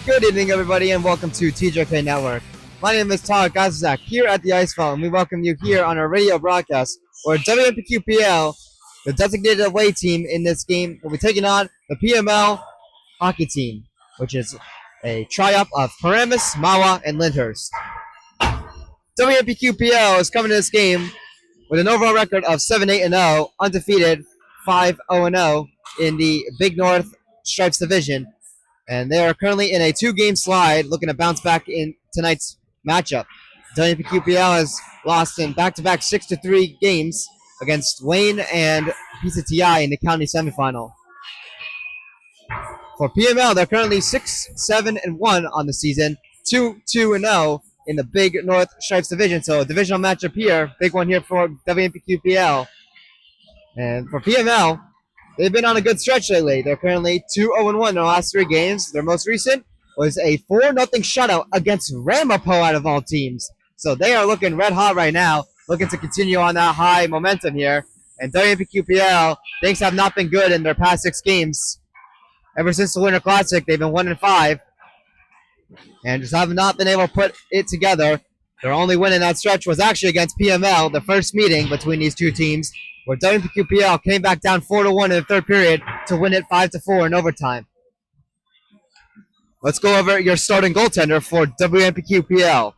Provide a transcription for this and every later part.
Good evening, everybody, and welcome to TJK Network. My name is Todd Gazizak here at the Ice Phone. We welcome you here on our radio broadcast where WMPQPL, the designated away team in this game, will be taking on the PML hockey team, which is a triumph of Paramus, Mawa, and Lyndhurst. WMPQPL is coming to this game with an overall record of 7-8-0, undefeated 5-0-0 in the Big North Stripes division. And they are currently in a 2-game slide, looking to bounce back in tonight's matchup. WMPQPL has lost in back-to-back 6-3 games against Wayne and PCTI in the county semifinal. For PML, they're currently 6-7-1 on the season, 2-2-0 in the Big North Stripes division. So a divisional matchup here, big one here for WMPQPL. And for PML, they've been on a good stretch lately. They're currently 2-0-1 in their last 3 games. Their most recent was a 4-0 shutout against Ramapo out of all teams. So they are looking red hot right now, looking to continue on that high momentum here. And WMPQPL, things have not been good in their past 6 games. Ever since the Winter Classic, they've been 1-5. And just have not been able to put it together. Their only win in that stretch was actually against PML, the first meeting between these two teams, where WMPQPL came back down 4-1 in the third period to win it 5-4 in overtime. Let's go over your starting goaltender for WMPQPL.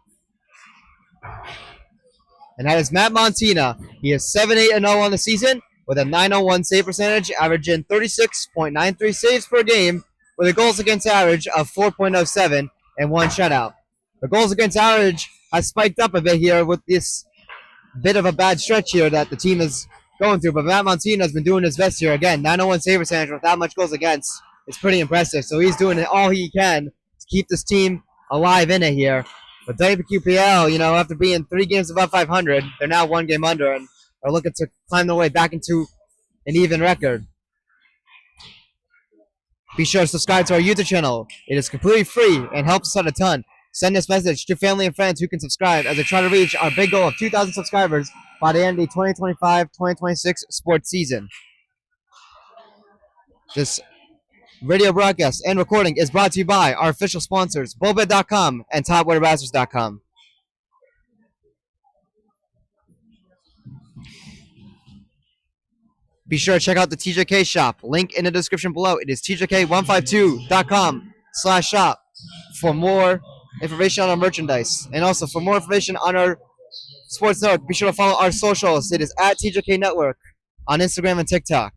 And that is Matt Montina. He is 7-8-0 on the season with a .901 save percentage, averaging 36.93 saves per game with a goals against average of 4.07 and 1 shutout. The goals against average has spiked up a bit here with this bit of a bad stretch here that the team is going through, but Matt Montina has been doing his best here. Again, .901 save percentage with that much goals against. It's pretty impressive. So he's doing all he can to keep this team alive in it here. But WPQPL, after being 3 games above 500, they're now 1 game under and are looking to climb their way back into an even record. Be sure to subscribe to our YouTube channel. It is completely free and helps us out a ton. Send this message to family and friends who can subscribe as I try to reach our big goal of 2,000 subscribers by the end of the 2025-2026 sports season. This radio broadcast and recording is brought to you by our official sponsors, Bulbed.com and TopWaterBastards.com. Be sure to check out the TJK shop. Link in the description below. It is TJK152.com/shop for more information on our merchandise. And also for more information on our sports network, be sure to follow our socials. It is at TJK Network on Instagram and TikTok.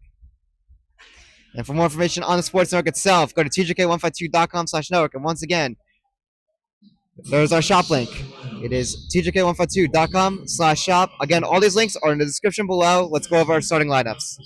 And for more information on the sports network itself, go to TJK152.com/network. And once again, there's our shop link. It is TJK152.com/shop. Again, all these links are in the description below. Let's go over our starting lineups.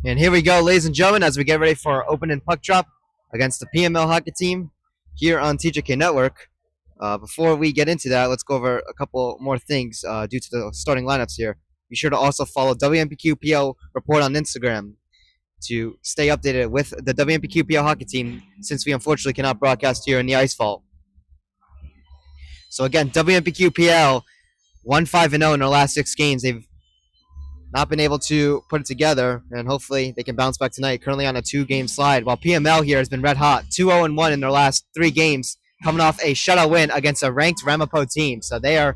And here we go, ladies and gentlemen, as we get ready for our opening puck drop against the PML hockey team here on TJK Network. Before we get into that, let's go over a couple more things due to the starting lineups here. Be sure to also follow WMPQPL Report on Instagram to stay updated with the WMPQPL hockey team, since we unfortunately cannot broadcast here in the Ice Vault. So again, WMPQPL 1-5-0 in their last 6 games. They've not been able to put it together, and hopefully they can bounce back tonight. Currently on a 2-game slide, while PML here has been red hot, 2-0-1 in their last 3 games, coming off a shutout win against a ranked Ramapo team. So they are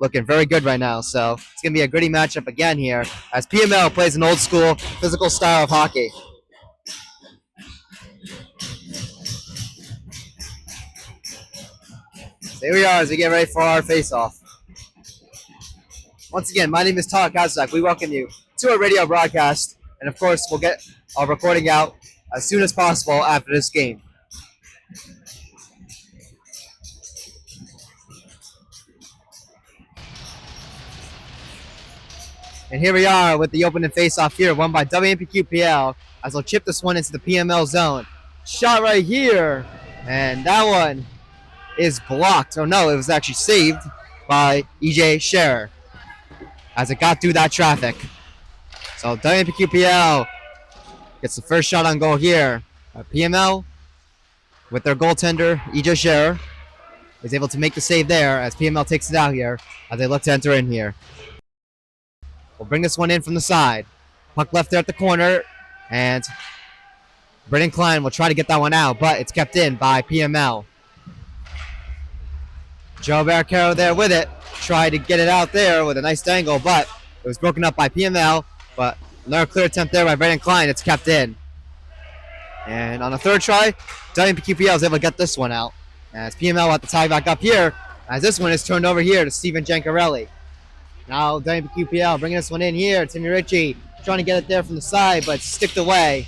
looking very good right now. So it's going to be a gritty matchup again here, as PML plays an old school physical style of hockey. So here we are as we get ready for our face-off. Once again, my name is Todd Kazak. We welcome you to our radio broadcast, and of course, we'll get our recording out as soon as possible after this game. And here we are with the opening face-off here, won by WMPQPL, as they'll chip this one into the PML zone. Shot right here, and that one is blocked. Oh no, it was actually saved by EJ Scherer as it got through that traffic. So WMPQPL gets the first shot on goal here. PML, with their goaltender, EJ Scherer, is able to make the save there as PML takes it out here as they look to enter in here. We'll bring this one in from the side. Puck left there at the corner, and Brendan Klein will try to get that one out, but it's kept in by PML. Joe Barricaro there with it. Tried to get it out there with a nice dangle, but it was broken up by PML. But another clear attempt there by Brendan Klein. It's kept in. And on the third try, WMPQPL is able to get this one out, as PML will have to tie back up here, as this one is turned over here to Steven Giancarelli. Now WMPQPL bringing this one in here. Timmy Ritchie trying to get it there from the side, but sticked away.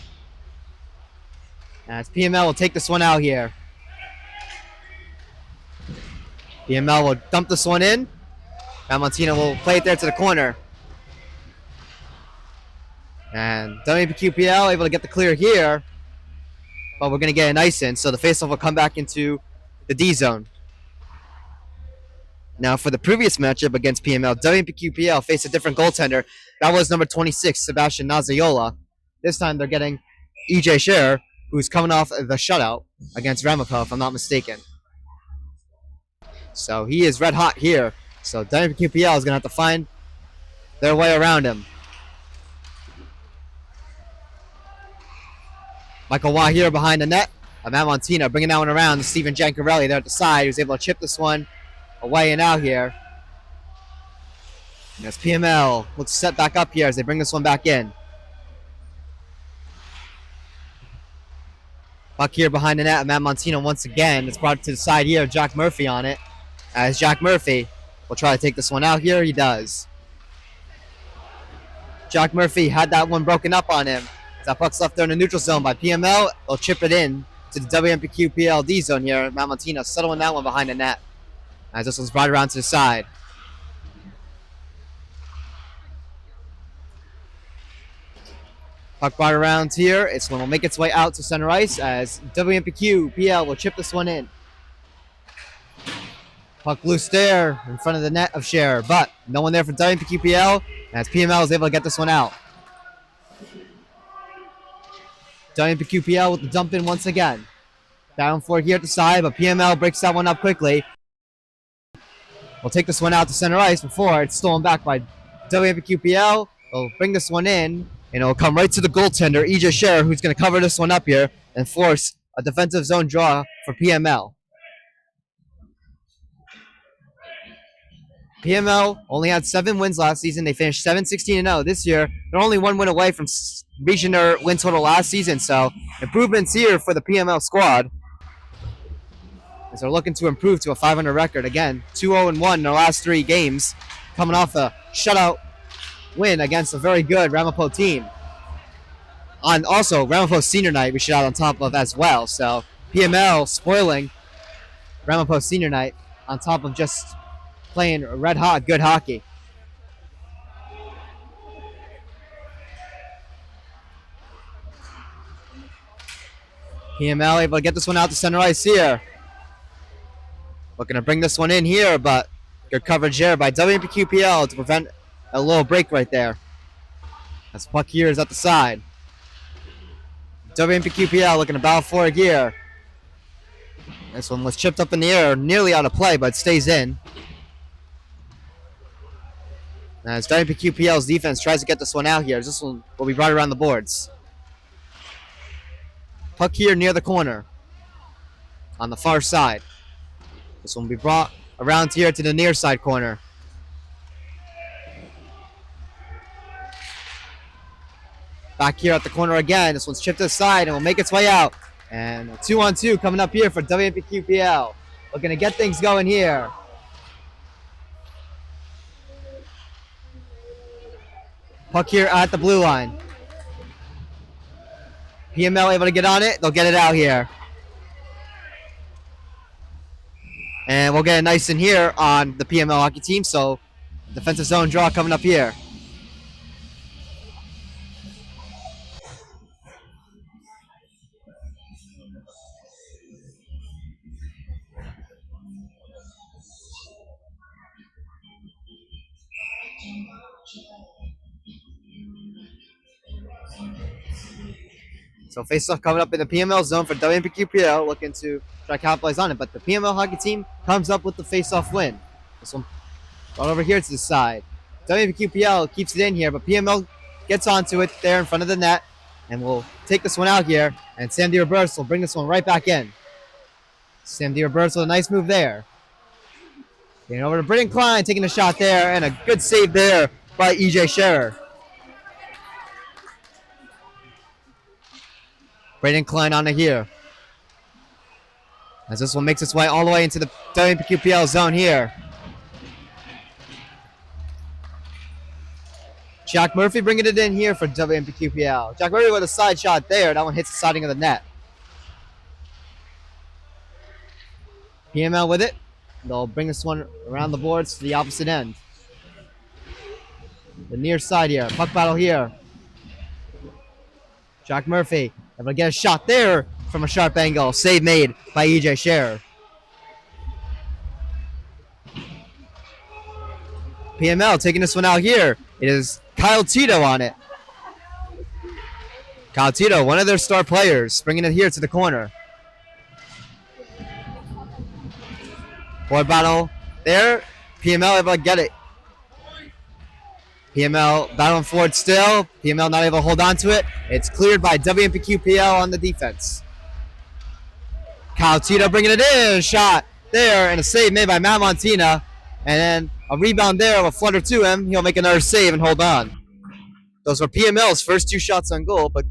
As PML will take this one out here. PML will dump this one in. Now Montino will play it there to the corner. And WMPQPL able to get the clear here, but we're going to get an ice in, so the faceoff will come back into the D zone. Now, for the previous matchup against PML, WMPQPL faced a different goaltender. That was number 26, Sebastian Naziola. This time they're getting EJ Scherer, who's coming off the shutout against Ramapo, if I'm not mistaken. So he is red hot here. So WMPQPL is going to have to find their way around him. Michael Waugh here behind the net. Matt Montino bringing that one around to Steven Giancarelli there at the side, who's able to chip this one away and out here. And as PML looks to set back up here as they bring this one back in. Puck here behind the net. Matt Montino once again. It's brought to the side here. Jack Murphy on it. As Jack Murphy will try to take this one out here. He does. Jack Murphy had that one broken up on him. That puck's left there in the neutral zone by PML. They'll chip it in to the WMPQPL D zone here. Matt Montino settling that one behind the net, as this one's brought around to the side. Puck brought around here. It's one will make its way out to center ice as WMPQPL will chip this one in. Puck loose there in front of the net of Scherer, but no one there for WMPQPL as PML is able to get this one out. WMPQPL with the dump in once again. Down for it here at the side, but PML breaks that one up quickly. We'll take this one out to center ice before it's stolen back by WMPQPL. They'll bring this one in, and it'll come right to the goaltender, EJ Scherer, who's going to cover this one up here and force a defensive zone draw for PML. PML only had 7 wins last season. They finished 7-16-0 this year. They're only 1 win away from reaching their win total last season, so improvements here for the PML squad, as they're looking to improve to a 500 record. Again, 2-0-1 in their last 3 games, coming off a shutout win against a very good Ramapo team. On also Ramapo senior night, we should add on top of as well. So PML spoiling Ramapo senior night on top of just playing red hot good hockey. PML able to get this one out to center ice here. Looking to bring this one in here, but good coverage there by WMPQPL to prevent a little break right there. As puck here is at the side. WMPQPL looking to battle for a gear. This one was chipped up in the air, nearly out of play, but stays in. As WMPQPL's defense tries to get this one out here, this one will be right around the boards. Puck here near the corner on the far side. This one will be brought around here to the near side corner. Back here at the corner again. This one's chipped aside and will make its way out. And a 2-on-2 coming up here for WMPQPL. Looking to get things going here. Puck here at the blue line. PML able to get on it. They'll get it out here. And we'll get it nice in here on the PML hockey team. So defensive zone draw coming up here. So face-off coming up in the PML zone for WMPQPL, looking to try to capitalize on it. But the PML hockey team comes up with the face-off win. This one brought over here to the side. WMPQPL keeps it in here, but PML gets onto it there in front of the net. And we'll take this one out here. And Sam DiRoberto will bring this one right back in. Sam DiRoberto, a nice move there. Getting over to Britton Klein, taking a shot there. And a good save there by EJ Scherer. Britton Klein on it here. As this one makes its way all the way into the WMPQPL zone here. Jack Murphy bringing it in here for WMPQPL. Jack Murphy with a side shot there. That one hits the siding of the net. PML with it. They'll bring this one around the boards to the opposite end. The near side here. Puck battle here. Jack Murphy able to get a shot there from a sharp angle. Save made by EJ Scherer. PML taking this one out here. It is Kyle Tito on it. Kyle Tito, one of their star players, bringing it here to the corner. Board battle there. PML able to get it. PML battling forward still. PML not able to hold on to it. It's cleared by WMPQPL on the defense. Kyle Tito bringing it in. Shot there and a save made by Matt Montina. And then a rebound there, a flutter to him. He'll make another save and hold on. Those were PML's first 2 shots on goal, but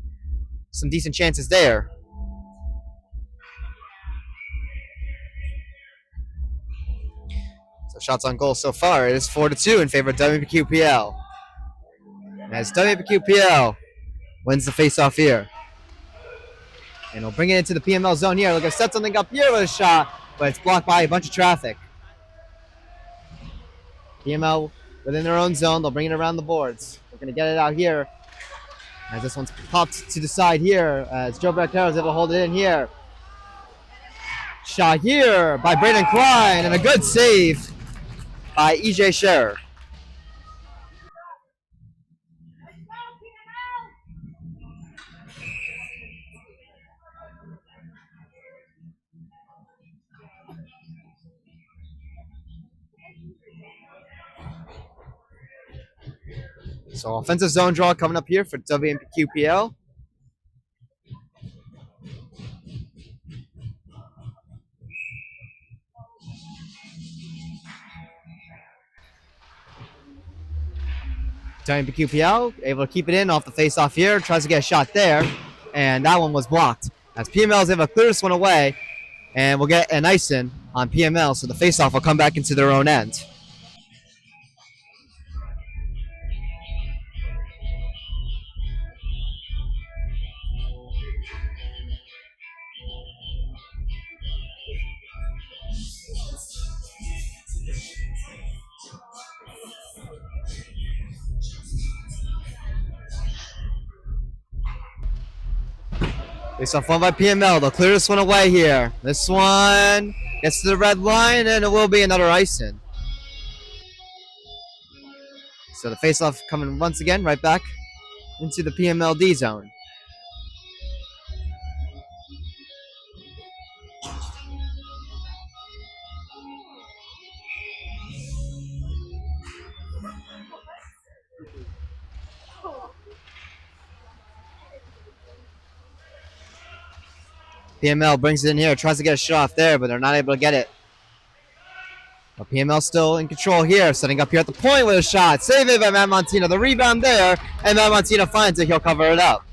some decent chances there. So shots on goal so far is 4-2 in favor of WMPQPL. As WMPQPL wins the face-off here. And he'll bring it into the PML zone here. Look, I set something up here with a shot, but it's blocked by a bunch of traffic. PML within their own zone. They'll bring it around the boards. We're going to get it out here. As this one's popped to the side here. As Joe Bertero is able to hold it in here. Shot here by Britton Klein. And a good save by EJ Scherer. So offensive zone draw coming up here for WMPQPL. WMPQPL able to keep it in off the face-off here. Tries to get a shot there. And that one was blocked. As PML is able to clear this one away. And we'll get an ice in on PML. So the face-off will come back into their own end. Face off one by PML. They'll clear this one away here. This one gets to the red line, and it will be another icing. So the face off coming once again right back into the PMLD zone. PML brings it in here, tries to get a shot off there, but they're not able to get it. But PML still in control here, setting up here at the point with a shot. Save it by Matt Montina. The rebound there, and Matt Montina finds it. He'll cover it up.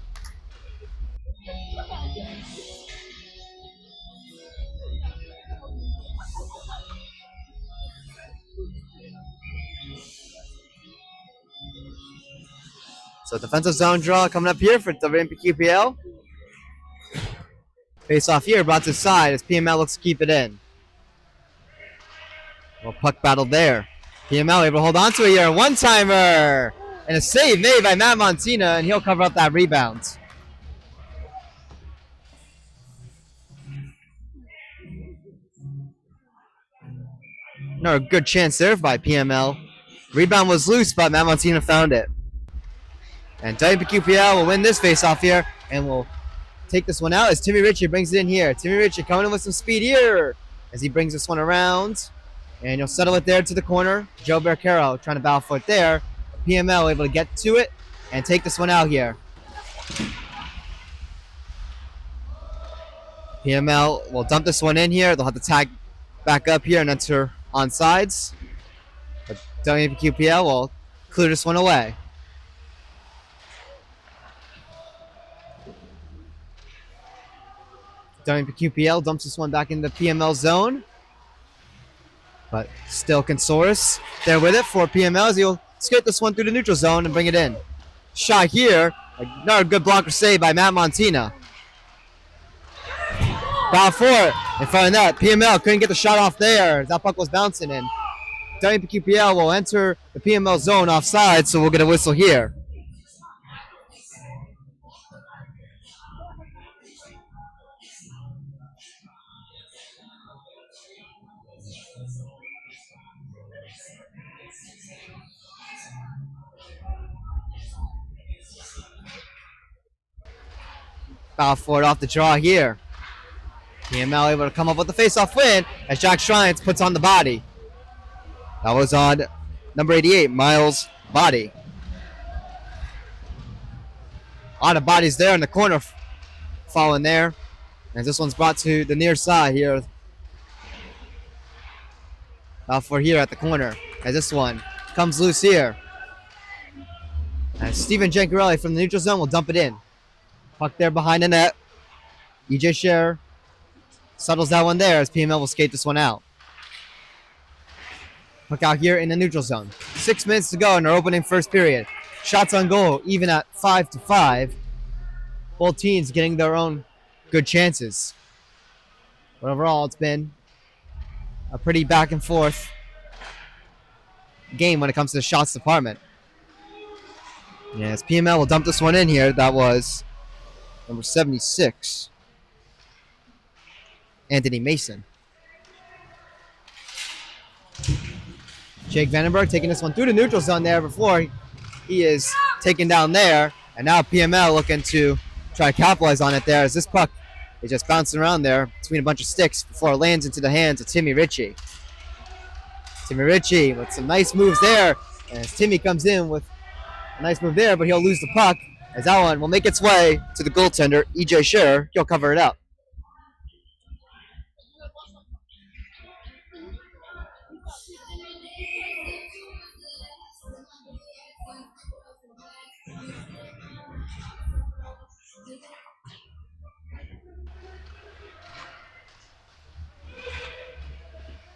So defensive zone draw coming up here for WMPQPL. Face off here, brought to the side as PML looks to keep it in. Well, puck battle there. PML able to hold on to it here. One-timer! And a save made by Matt Montina, and he'll cover up that rebound. Another good chance there by PML. Rebound was loose, but Matt Montina found it. And WMPQPL will win this face-off here, and will take this one out as Timmy Ritchie brings it in here. Timmy Ritchie coming in with some speed here as he brings this one around. And he'll settle it there to the corner. Joe Barcaro trying to battle for it there. PML able to get to it and take this one out here. PML will dump this one in here. They'll have to tag back up here and enter on sides. But WMPQPL will clear this one away. WMPQPL dumps this one back in the PML zone. But still Consoris there with it for PML as he'll skate this one through the neutral zone and bring it in. Shot here. Another good blocker save by Matt Montina. Foul for it. In front of that, PML couldn't get the shot off there. That puck was bouncing in. WMPQPL will enter the PML zone offside, so we'll get a whistle here. Foul for it off the draw here. PML able to come up with the face-off win as Jack Shrines puts on the body. That was on number 88, Miles' body. A lot of bodies there in the corner falling there. As this one's brought to the near side here. Foul for here at the corner. As this one comes loose here. And Steven Jancarelli from the neutral zone will dump it in. Puck there behind the net. EJ Scherer settles that one there as PML will skate this one out. Puck out here in the neutral zone. 6 minutes to go in our opening first period. Shots on goal, even at 5-5. Both teams getting their own good chances. But overall, it's been a pretty back and forth game when it comes to the shots department. Yes, PML will dump this one in here. That was number 76, Anthony Mason. Jake Vandenberg taking this one through the neutral zone there before he is taken down there. And now PML looking to try to capitalize on it there as this puck is just bouncing around there between a bunch of sticks before it lands into the hands of Timmy Ritchie. Timmy Ritchie with some nice moves there. And as Timmy comes in with a nice move there, but he'll lose the puck. As that one will make its way to the goaltender, EJ Scherer. He'll cover it up.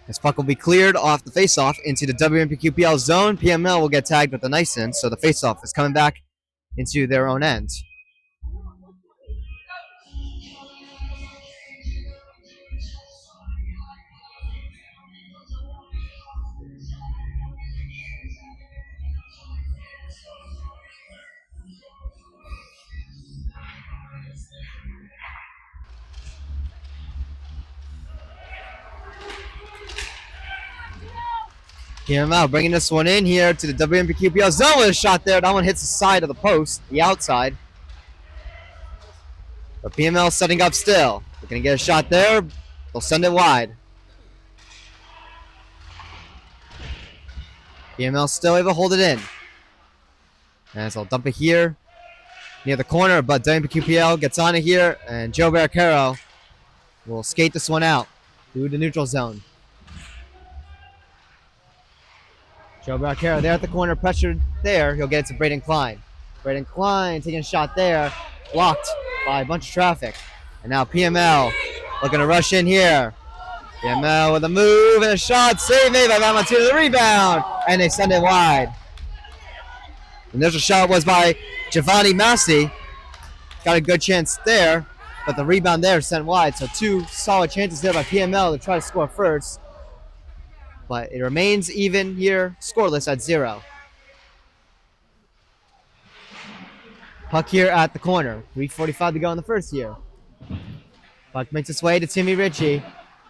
This puck will be cleared off the faceoff into the WMPQPL zone. PML will get tagged with the nice end, so the faceoff is coming back into their own end. PML bringing this one in here to the WMPQPL zone with a shot there. That one hits the side of the post, the outside. But PML setting up still. They're going to get a shot there. They'll send it wide. PML still able to hold it in. And so they'll dump it here near the corner, but WMPQPL gets on it here, and Joe Barricaro will skate this one out through the neutral zone. Joe Barricaro there at the corner, pressured there. He'll get it to Braden Klein. Braden Klein taking a shot there, blocked by a bunch of traffic. And now PML looking to rush in here. PML with a move and a shot, save made by Valentino to the rebound, and they send it wide. The initial shot was by Giovanni Massi. Got a good chance there, but the rebound there sent wide. So two solid chances there by PML to try to score first. But it remains even here, scoreless at 0. Puck here at the corner. 3:45 to go in the first here. Puck makes its way to Timmy Ritchie.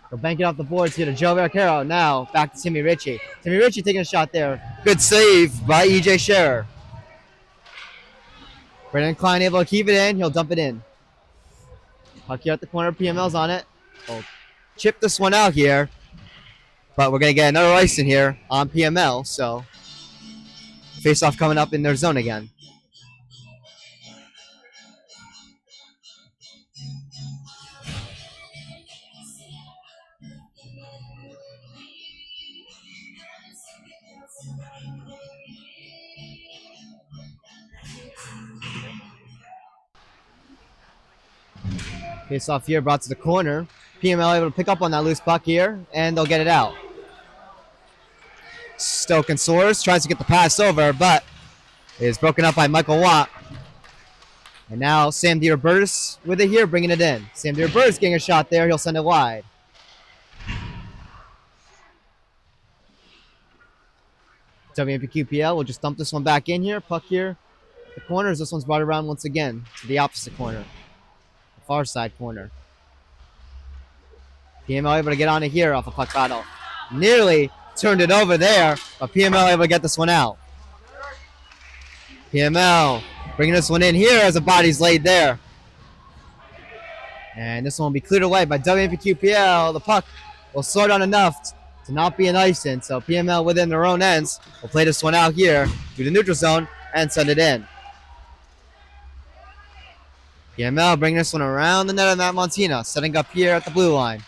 He'll bank it off the boards here to Joe Barricaro. Now back to Timmy Ritchie. Timmy Ritchie taking a shot there. Good save by E.J. Scherer. Brendan Klein able to keep it in. He'll dump it in. Puck here at the corner. PML's on it. We'll chip this one out here. But we're going to get another ice in here on PML. So face-off coming up in their zone again. Face-off here brought to the corner. PML able to pick up on that loose puck here, and they'll get it out. Stoke and Soares tries to get the pass over, but is broken up by Michael Watt. And now Sam DeRobertis with it here, bringing it in. Sam DeRobertis getting a shot there. He'll send it wide. WMPQPL will just dump this one back in here. Puck here. The corners. This one's brought around once again to the opposite corner. The far side corner. PML able to get on it here off a puck battle. Nearly turned it over there, but PML able to get this one out. PML bringing this one in here as the body's laid there. And this one will be cleared away by WMPQPL. The puck will sort on enough to not be an icing. So PML within their own ends will play this one out here through the neutral zone and send it in. PML bringing this one around the net of Matt Montina, setting up here at the blue line.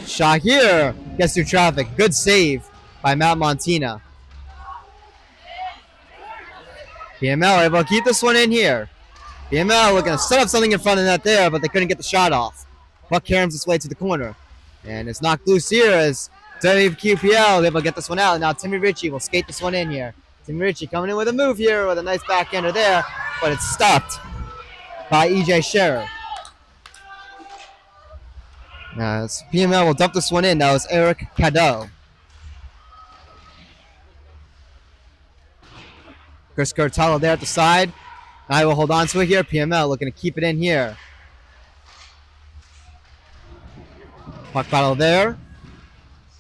Shot here, gets through traffic. Good save by Matt Montina. PML able to keep this one in here. PML looking to set up something in front of that there, but they couldn't get the shot off. Puck caroms its way to the corner. And it's knocked loose here as WQPL able to get this one out. And now Timmy Ritchie will skate this one in here. Timmy Ritchie coming in with a move here with a nice backhander there, but it's stopped by E.J. Scherer. As PML will dump this one in. That was Eric Cadeau. Chris Curtalo there at the side. I will hold on to it here. PML looking to keep it in here. Puck battle there.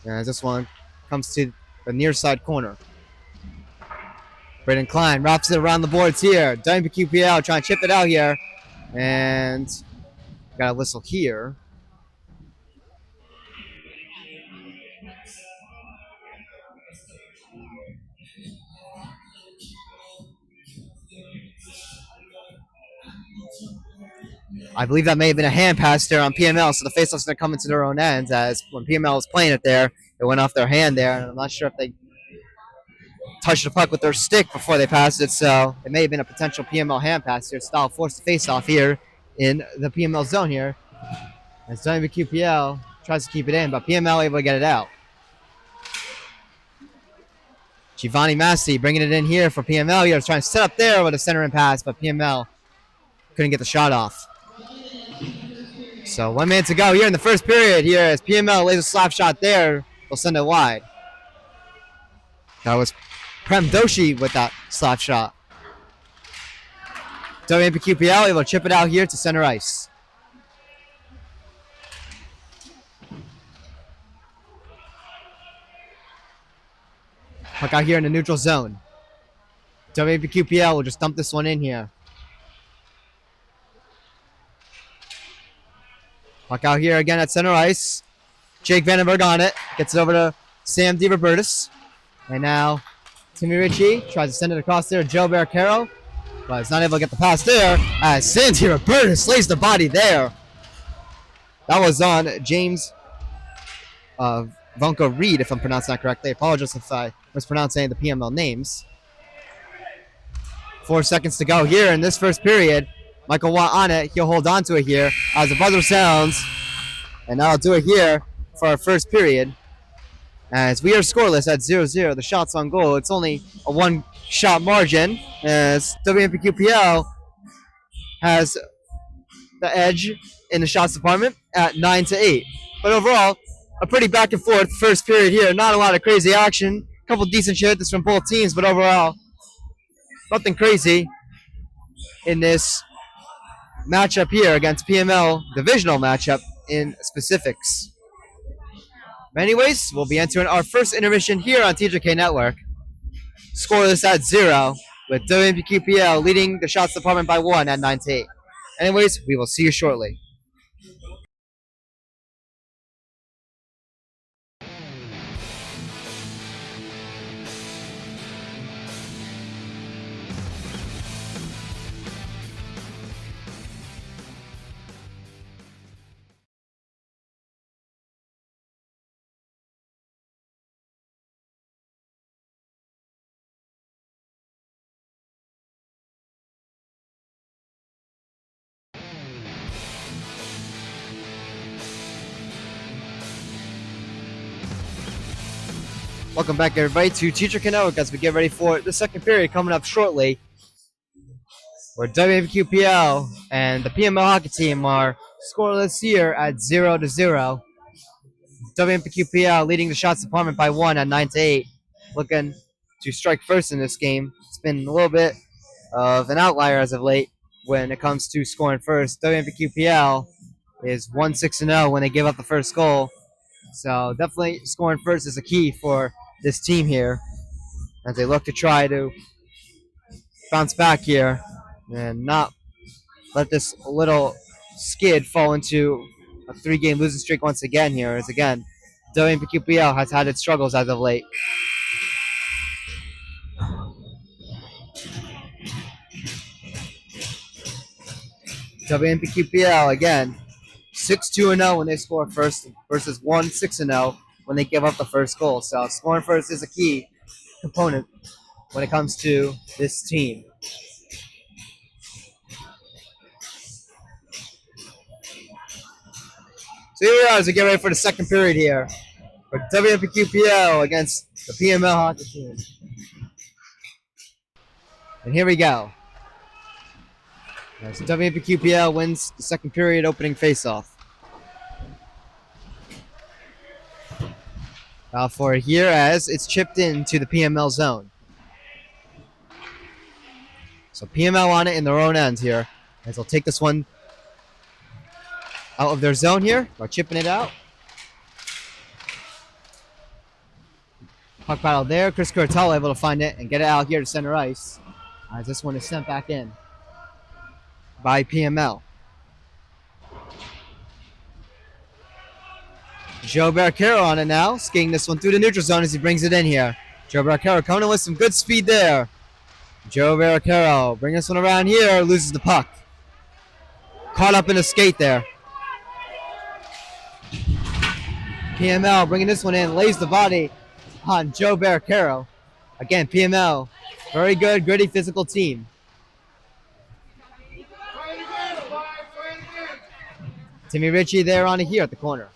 As this one comes to the near side corner. Braden Klein wraps it around the boards here. WQPL trying to chip it out here. And got a whistle here. I believe that may have been a hand pass there on PML, so the faceoff's going to come into their own ends, as when PML was playing it there, it went off their hand there, and I'm not sure if they touched the puck with their stick before they passed it, so it may have been a potential PML hand pass here. Stahl forced the faceoff here in the PML zone here, as WQPL tries to keep it in, but PML able to get it out. Giovanni Massi bringing it in here for PML here, trying to set up there with a center in pass, but PML couldn't get the shot off. So 1 minute to go here in the first period here as PML lays a slap shot there. They'll send it wide. That was Prem Doshi with that slap shot. WMPQPL able to chip it out here to center ice. Puck out here in the neutral zone. WMPQPL will just dump this one in here. Puck out here again at center ice. Jake Vandenberg on it. Gets it over to Sam DiRobertis. And now Timmy Ritchie tries to send it across there to Joe Barricaro. But he's not able to get the pass there as Sam DiRobertis lays the body there. That was on James Vonko Reed, if I'm pronouncing that correctly. I apologize if I mispronounced any of the PML names. 4 seconds to go here in this first period. Michael Watt on it. He'll hold on to it here as the buzzer sounds. And that'll do it here for our first period. As we are scoreless at 0-0. The shots on goal. It's only a one-shot margin as WMPQPL has the edge in the shots department at 9-8. But overall, a pretty back and forth first period here. Not a lot of crazy action. A couple decent hits from both teams, but overall, nothing crazy in this matchup here against PML divisional matchup in specifics. Anyways, we'll be entering our first intermission here on TJK Network. Scoreless at 0, with WMPQPL leading the shots department by 1 at 9-8. Anyways, we will see you shortly. Welcome back, everybody, to TJK Network as we get ready for the second period coming up shortly, where WMPQPL and the PML hockey team are scoreless here at 0-0. WMPQPL leading the shots department by 1 at 9-8, looking to strike first in this game. It's been a little bit of an outlier as of late when it comes to scoring first. WMPQPL is 1-6-0 when they give up the first goal. So definitely scoring first is a key for this team here as they look to try to bounce back here and not let this little skid fall into a 3-game losing streak once again here, as again, WMPQPL has had its struggles as of late. WMPQPL again, 6-2-0 when they score first versus 1-6-0 when they give up the first goal. So scoring first is a key component when it comes to this team. So here we are as we get ready for the second period here for WMPQPL against the PML hockey team. And here we go. As WMPQPL wins the second period opening faceoff. For here as it's chipped into the PML zone. So PML on it in their own end here as they'll take this one out of their zone here by chipping it out. Puck battle there. Chris Curtel able to find it and get it out here to center ice. As this one is sent back in by PML. Joe Barricaro on it now, skating this one through the neutral zone as he brings it in here. Joe Barricaro coming in with some good speed there. Joe Barricaro bringing this one around here, loses the puck. Caught up in a skate there. PML bringing this one in, lays the body on Joe Barricaro. Again, PML, very good, gritty, physical team. Timmy Ritchie there on it here at the corner.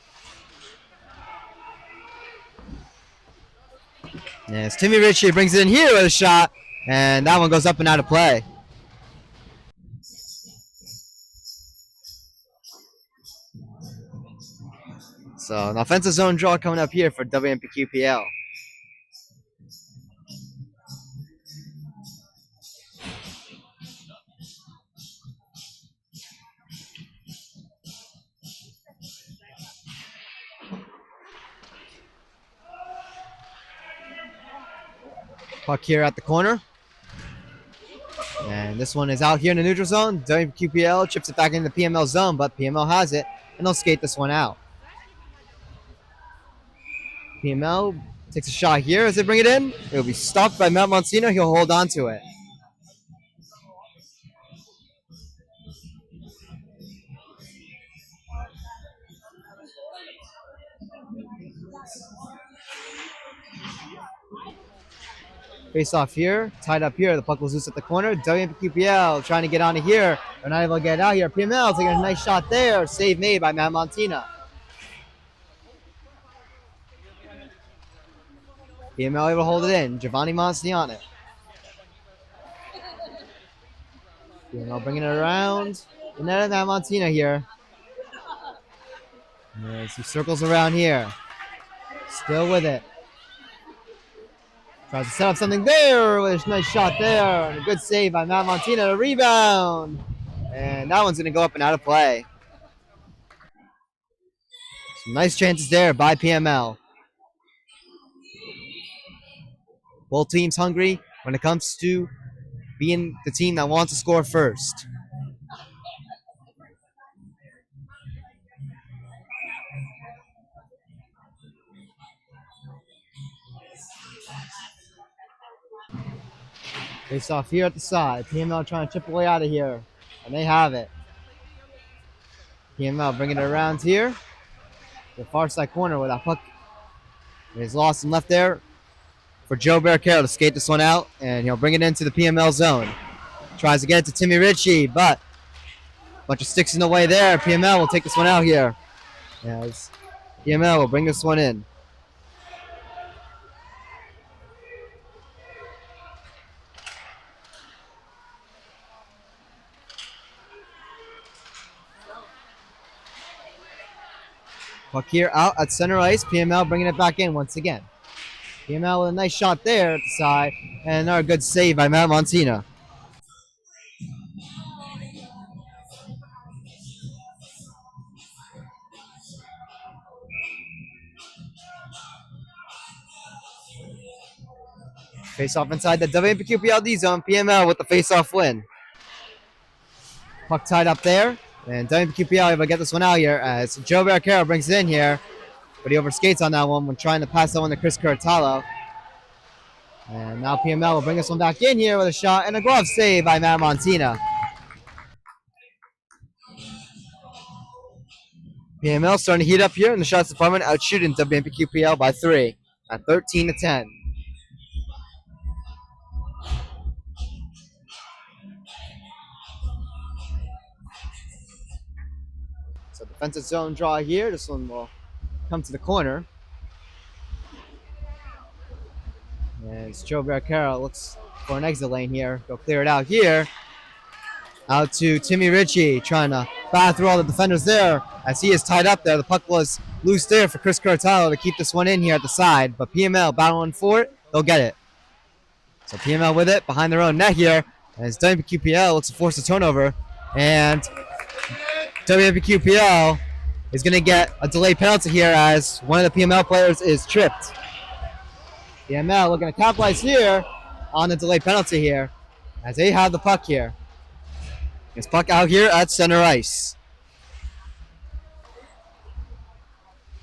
Yes, Timmy Ritchie brings it in here with a shot, and that one goes up and out of play. So an offensive zone draw coming up here for WMPQPL. Puck here at the corner. And this one is out here in the neutral zone. WMPQPL chips it back into the PML zone, but PML has it, and they'll skate this one out. PML takes a shot here as they bring it in. It'll be stopped by Matt Monsino. He'll hold on to it. Face off here, tied up here. The puck was loose at the corner. WMPQPL trying to get onto here. They're not able to get out here. PML taking a nice shot there. Save made by Matt Montina. PML able to hold it in. Giovanni Monti on it. PML bringing it around. The net of Matt Montina here. As he circles around here. Still with it. Tries to set up something there with a nice shot there. And a good save by Matt Montina. The rebound. And that one's going to go up and out of play. Some nice chances there by PML. Both teams hungry when it comes to being the team that wants to score first. Face off here at the side. PML trying to chip away out of here. And they have it. PML bringing it around here. The far side corner where that puck is lost and left there for Joe Barrichello to skate this one out. And he'll bring it into the PML zone. Tries to get it to Timmy Ritchie, but a bunch of sticks in the way there. PML will take this one out here. As PML will bring this one in. Puck here out at center ice. PML bringing it back in once again. PML with a nice shot there at the side. And another good save by Matt Montina. Face off inside the WMPQPL D zone. PML with the face off win. Puck tied up there. And WMPQPL able to get this one out here as Joe Barrichello brings it in here. But he overskates on that one when trying to pass that one to Chris Curtalo. And now PML will bring this one back in here with a shot and a glove save by Matt Montina. PML starting to heat up here in the shots department, outshooting WMPQPL by 3 at 13-10. So defensive zone draw here. This one will come to the corner. As Joe Barrichello looks for an exit lane here. Go clear it out here. Out to Timmy Ritchie, trying to battle through all the defenders there as he is tied up there. The puck was loose there for Chris Curtalo to keep this one in here at the side. But PML battling for it. They'll get it. So PML with it behind their own net here as WMPQPL looks to force a turnover. And WMPQPL is going to get a delayed penalty here as one of the PML players is tripped. PML looking to capitalize here on the delayed penalty here as they have the puck here. It's puck out here at center ice.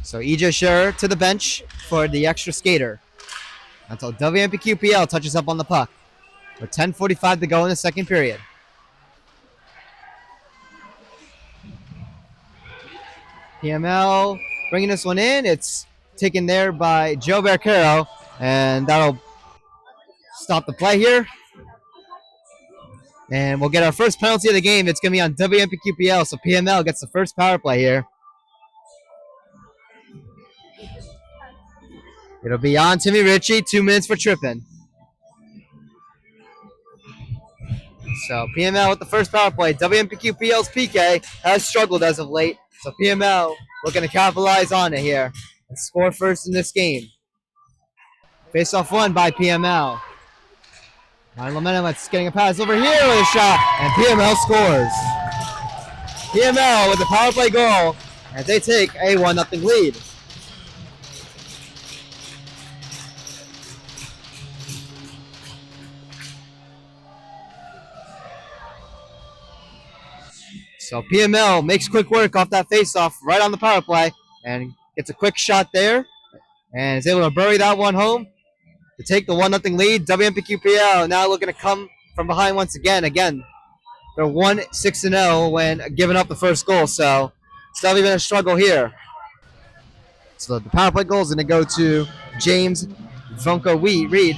So EJ Scherer to the bench for the extra skater until WMPQPL touches up on the puck with 10:45 to go in the second period. PML bringing this one in. It's taken there by Joe Barrichello, and that'll stop the play here. And we'll get our first penalty of the game. It's going to be on WMPQPL, so PML gets the first power play here. It'll be on Timmy Ritchie, 2 minutes for tripping. So PML with the first power play. WMPQPL's PK has struggled as of late, so PML looking to capitalize on it here and score first in this game. Face-off won by PML. Ryan Lemenovitz getting a pass over here with a shot, and PML scores. PML with the power play goal as they take a 1-0 lead. So PML makes quick work off that faceoff right on the power play and gets a quick shot there and is able to bury that one home to take the 1-0 lead. WMPQPL now looking to come from behind once again. Again, they're 1-6-0 when giving up the first goal, so it's definitely been a struggle here. So the power play goal is going to go to James Vonko Reed.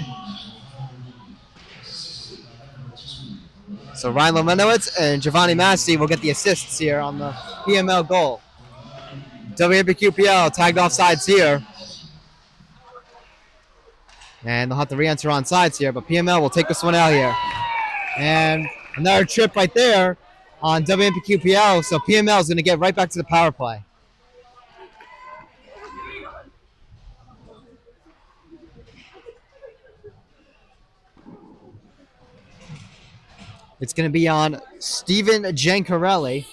So Ryan Lomenowitz and Giovanni Massey will get the assists here on the PML goal. WMPQPL tagged off sides here. And they'll have to re-enter on sides here, but PML will take this one out here. And another trip right there on WMPQPL, so PML is going to get right back to the power play. It's going to be on Steven Giancarelli.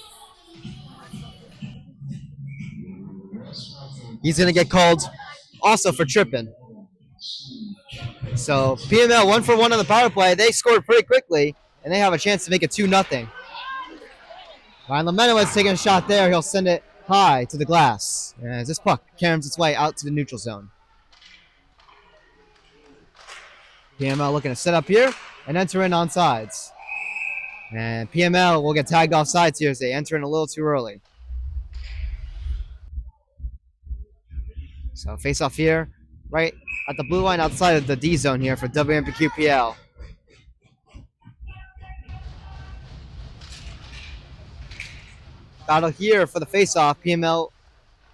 He's going to get called also for tripping. So PML 1-for-1 on the power play. They scored pretty quickly, and they have a chance to make it 2-0. Ryan Lomenowitz taking a shot there. He'll send it high to the glass. As this puck caroms its way out to the neutral zone. PML looking to set up here and enter in on sides. And PML will get tagged off sides here as they enter in a little too early. So face off here, right at the blue line outside of the D zone here for WMPQPL. Battle here for the face off. PML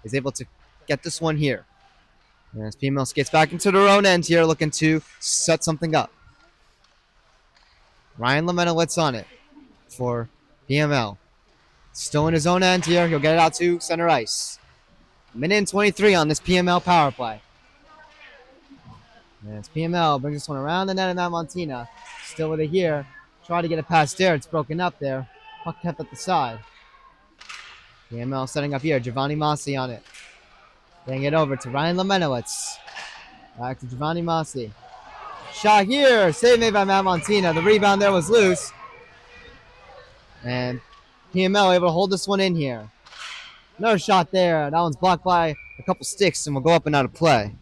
is able to get this one here. As PML skates back into their own end here, looking to set something up. Ryan Lomenowitz on it for PML. Still in his own end here. He'll get it out to center ice. Minute and 23 on this PML power play. And it's PML brings this one around the net of Matt Montina. Still with it here. Try to get it past there. It's broken up there. Puck kept at the side. PML setting up here. Giovanni Massey on it. Getting it over to Ryan Lomenowitz. Back to Giovanni Massey. Shot here. Save made by Matt Montina. The rebound there was loose. And PML able to hold this one in here. Another shot there. That one's blocked by a couple sticks and will go up and out of play.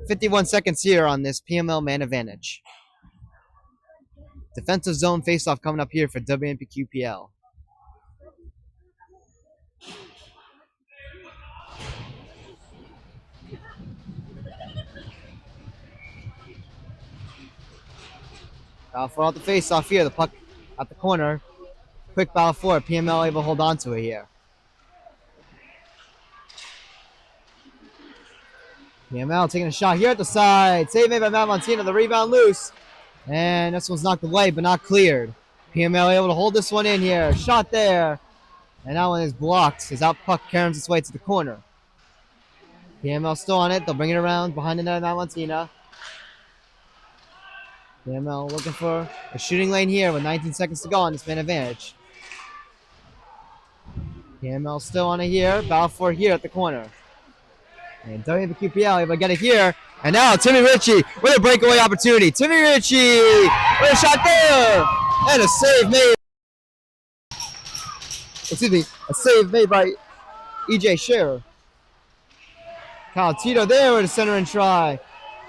51 seconds here on this PML man advantage. Defensive zone faceoff coming up here for WMPQPL. For out the faceoff here, the puck at the corner. Quick battle for it. PML able to hold on to it here. PML taking a shot here at the side. Save made by Matt Montina. The rebound loose. And this one's knocked away, but not cleared. PML able to hold this one in here. Shot there. And that one is blocked as that puck caroms its way to the corner. PML still on it. They'll bring it around behind the net of Matt Montina. PML looking for a shooting lane here with 19 seconds to go on this man advantage. PML still on it here. Battle for it here at the corner. And WMPQPL able to get it here. And now Timmy Ritchie with a breakaway opportunity. Timmy Ritchie with a shot there. And a save made. Excuse me. A save made by EJ Scherer. Kyle Tito there with a center and try.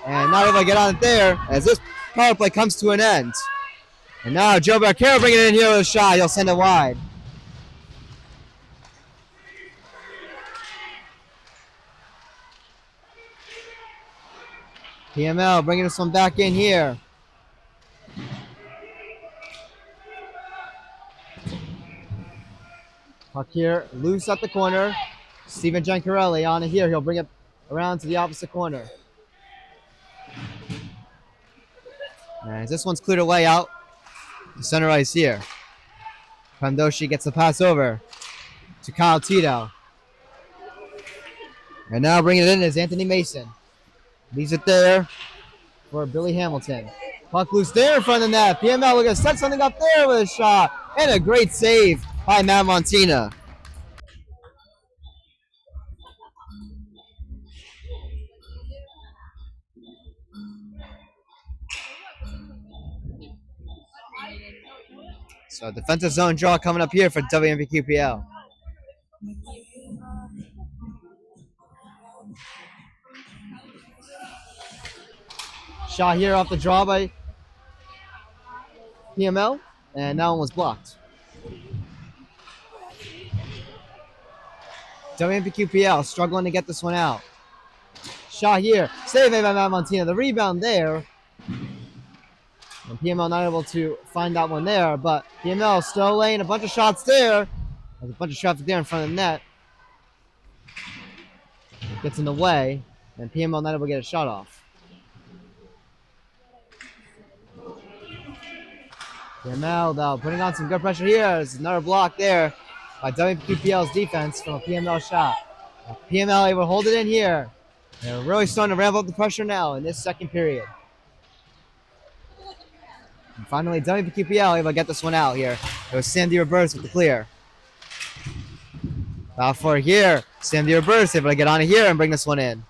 And not able to get on it there as this power play comes to an end. And now Joe Barquero bringing it in here with a shot. He'll send it wide. PML bringing this one back in here. Puck here, loose at the corner. Steven Giancarelli on it here. He'll bring it around to the opposite corner. As this one's cleared away out to center ice here. Pandoshi gets the pass over to Kyle Tito. And now bringing it in is Anthony Mason. Leaves it there for Billy Hamilton. Puck loose there in front of the net. PML looking to set something up there with a shot. And a great save by Matt Montina. So defensive zone draw coming up here for WMPQPL. Shot here off the draw by PML, and that one was blocked. WMPQPL struggling to get this one out. Shot here, save by Matt Montina. The rebound there. And PML not able to find that one there, but PML still laying a bunch of shots there. There's a bunch of shots there in front of the net. It gets in the way, and PML not able to get a shot off. PML, though, putting on some good pressure here. There's another block there by WPQPL's defense from a PML shot. PML able to hold it in here. They're really starting to ramp up the pressure now in this second period. And finally, WPQPL able to get this one out here. It was Sam DeRoberts with the clear. Out for here. Sam DeRoberts able to get on it here and bring this one in.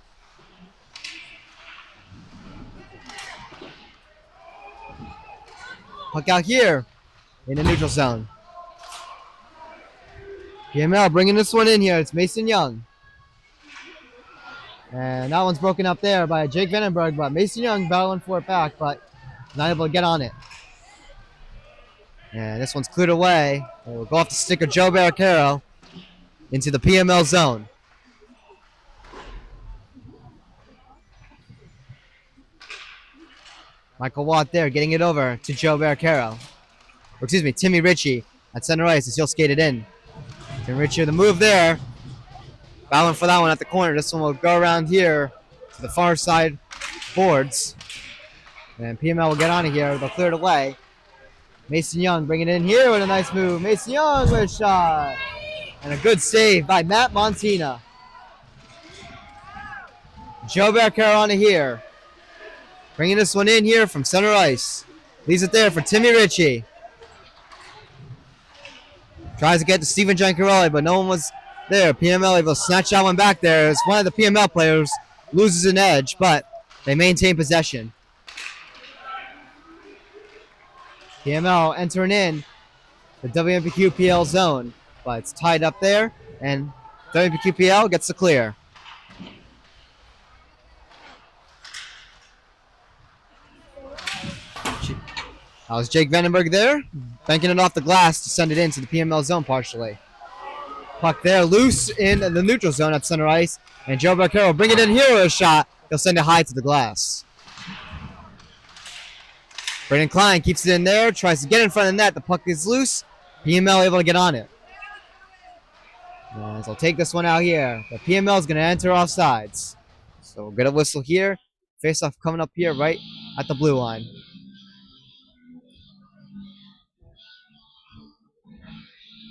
Puck out here in the neutral zone. PML bringing this one in here. It's Mason Young. And that one's broken up there by Jake Vandenberg, but Mason Young battling for it back, but not able to get on it. And this one's cleared away. It will go off the stick of Joe Barricaro into the PML zone. Michael Watt there getting it over to Joe Barricaro. Or excuse me, Timmy Ritchie at center ice as he'll skate it in. Timmy Ritchie with the move there. Battling for that one at the corner. This one will go around here to the far side boards. And PML will get on it here. They'll clear it away. Mason Young bringing it in here with a nice move. Mason Young with a shot. And a good save by Matt Montina. Joe Barricaro on it here. Bringing this one in here from center ice. Leaves it there for Timmy Ritchie. Tries to get to Steven Giancarelli, but no one was there. PML able to snatch that one back there as one of the PML players loses an edge, but they maintain possession. PML entering in the WMPQPL zone, but it's tied up there, and WMPQPL gets the clear. That was Jake Vandenberg there, banking it off the glass to send it into the PML zone partially. Puck there, loose in the neutral zone at center ice, and Joe Barricaro bring it in here with a shot. He'll send it high to the glass. Brandon Klein keeps it in there, tries to get in front of the net. The puck is loose. PML able to get on it. And so take this one out here. The PML is going to enter off sides. So we'll get a whistle here. Face off coming up here right at the blue line.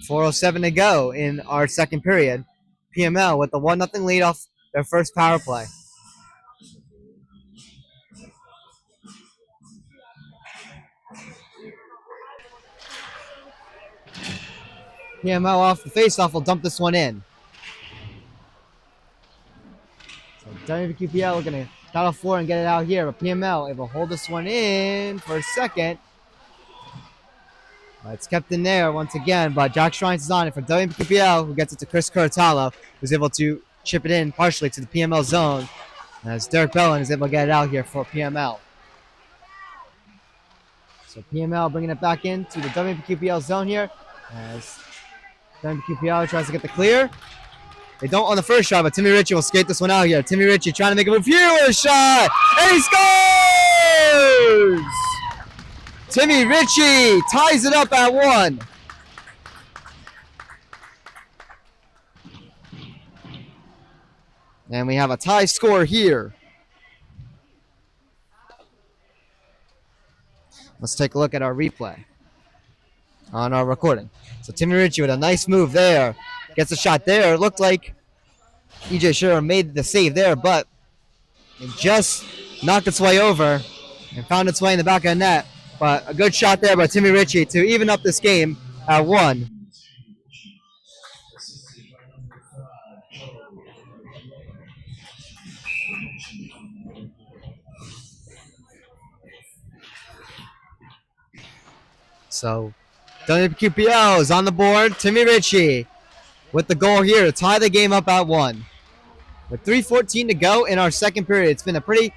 .407 to go in our second period. PML with the 1-0 lead off their first power play. PML off the faceoff will dump this one in. So WQPL going to battle for and get it out here, but PML able to hold this one in for a second. It's kept in there once again, but Jack Shrines is on it for WMPQPL, who gets it to Chris Curatalo, who's able to chip it in partially to the PML zone, as Derek Bellin is able to get it out here for PML. So PML bringing it back into the WMPQPL zone here, as WMPQPL tries to get the clear. They don't on the first shot, but Timmy Ritchie will skate this one out here. Timmy Ritchie trying to make a move here with a shot, and he scores! Timmy Ritchie ties it up at 1. And we have a tie score here. Let's take a look at our replay on our recording. So Timmy Ritchie with a nice move there. Gets a shot there. It looked like EJ Shearer made the save there, but it just knocked its way over and found its way in the back of the net. But a good shot there by Timmy Ritchie to even up this game at 1. So WMPQPL is on the board. Timmy Ritchie with the goal here to tie the game up at 1. With 3:14 to go in our second period. It's been a pretty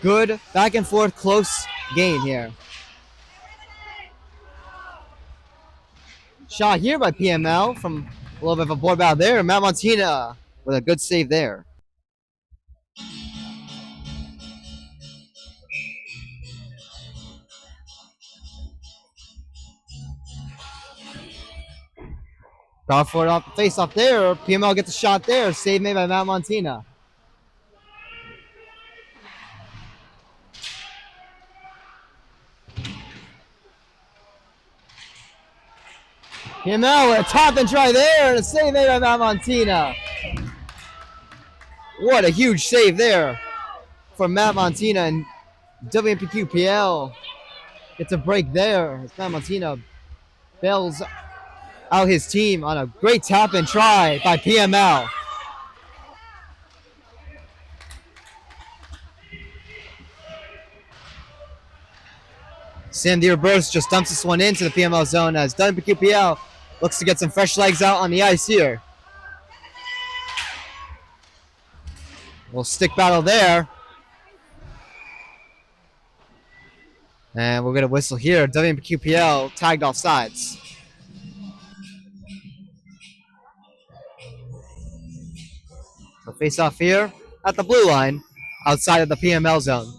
good back and forth close game here. Shot here by PML from a little bit of a board battle there. Matt Montina with a good save there. Got for it off the face off there. PML gets a shot there. Save made by Matt Montina. PML with a top and try there. And a save made by Matt Montina. What a huge save there from Matt Montina. And WMPQPL gets a break there as Matt Montina bails out his team on a great tap and try by PML. Sam DeRoberts just dumps this one into the PML zone as WMPQPL looks to get some fresh legs out on the ice here. Little stick battle there. And we're going to whistle here. WMPQPL tagged off sides. So face off here at the blue line outside of the PML zone.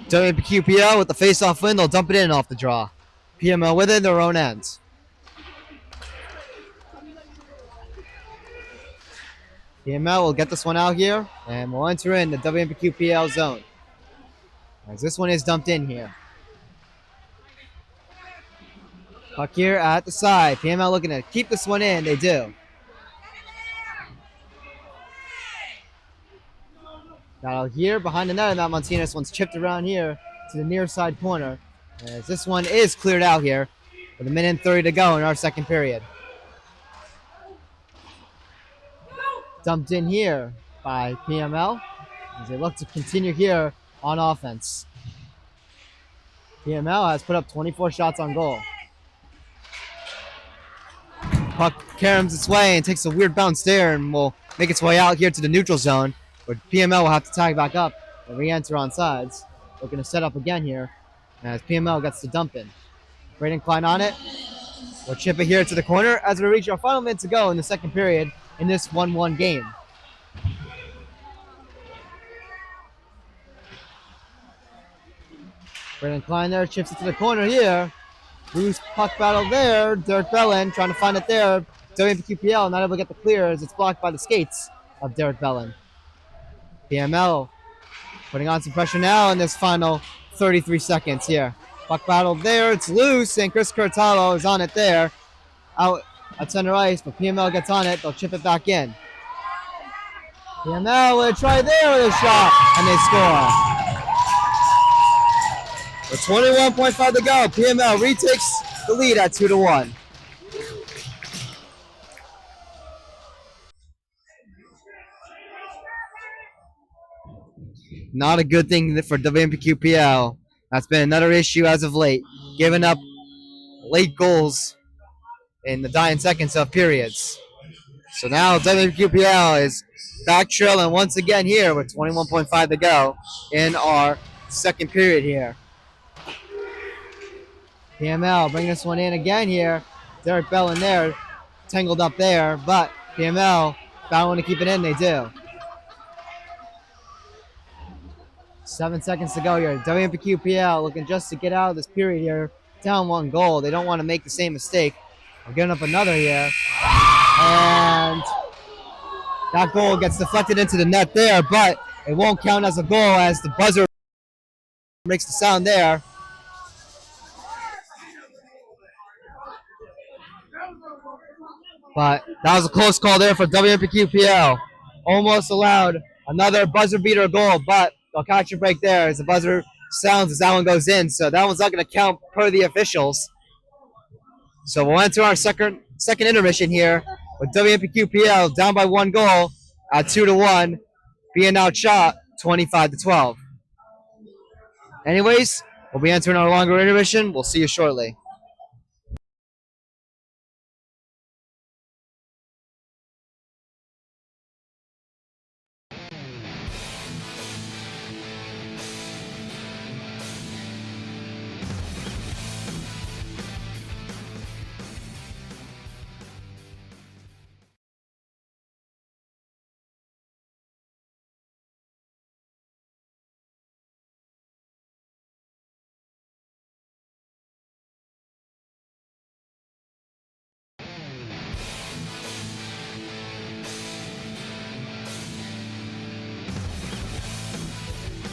WMPQPL with the face off win. They'll dump it in off the draw. PML within their own ends. PML will get this one out here and we'll enter in the WMPQPL zone. As this one is dumped in here. Puck here at the side. PML looking to keep this one in. They do. Now here behind the net, Matt Montina. This one's chipped around here to the near side corner. As this one is cleared out here with 1:30 to go in our second period. Dumped in here by PML as they look to continue here on offense. PML has put up 24 shots on goal. Puck caroms its way and takes a weird bounce there and will make its way out here to the neutral zone, where PML will have to tag back up and re-enter on sides. Looking to set up again here as PML gets the dump in. Braden Klein on it. We'll chip it here to the corner as we reach our final minute to go in the second period in this 1-1 game. Braden Klein there chips it to the corner here. Loose puck battle there. Derek Bellin trying to find it there. WMPQPL not able to get the clear as it's blocked by the skates of Derek Bellin. PML putting on some pressure now in this final 33 seconds here. Puck battle there. It's loose and Chris Curtalo is on it there. Out at center ice, but PML gets on it. They'll chip it back in. PML will try there with a shot and they score. With 21.5 to go, PML retakes the lead at 2-1. Not a good thing for WMPQPL. That's been another issue as of late, giving up late goals in the dying seconds of periods. So now WMPQPL is back trailing once again here with 21.5 to go in our second period here. PML bring this one in again here. Derek Bell in there, tangled up there, but PML found one to keep it in. They do. 7 seconds to go here. WMPQPL looking just to get out of this period here. Down 1 goal. They don't want to make the same mistake. We're getting up another here. And that goal gets deflected into the net there, but it won't count as a goal as the buzzer makes the sound there. But that was a close call there for WMPQPL. Almost allowed another buzzer beater goal, but they'll catch a break there as the buzzer sounds as that one goes in. So that one's not going to count per the officials. So we'll enter our second intermission here with WMPQPL down by 1 goal at 2-1 being outshot 25-12. Anyways, we'll be entering our longer intermission. We'll see you shortly.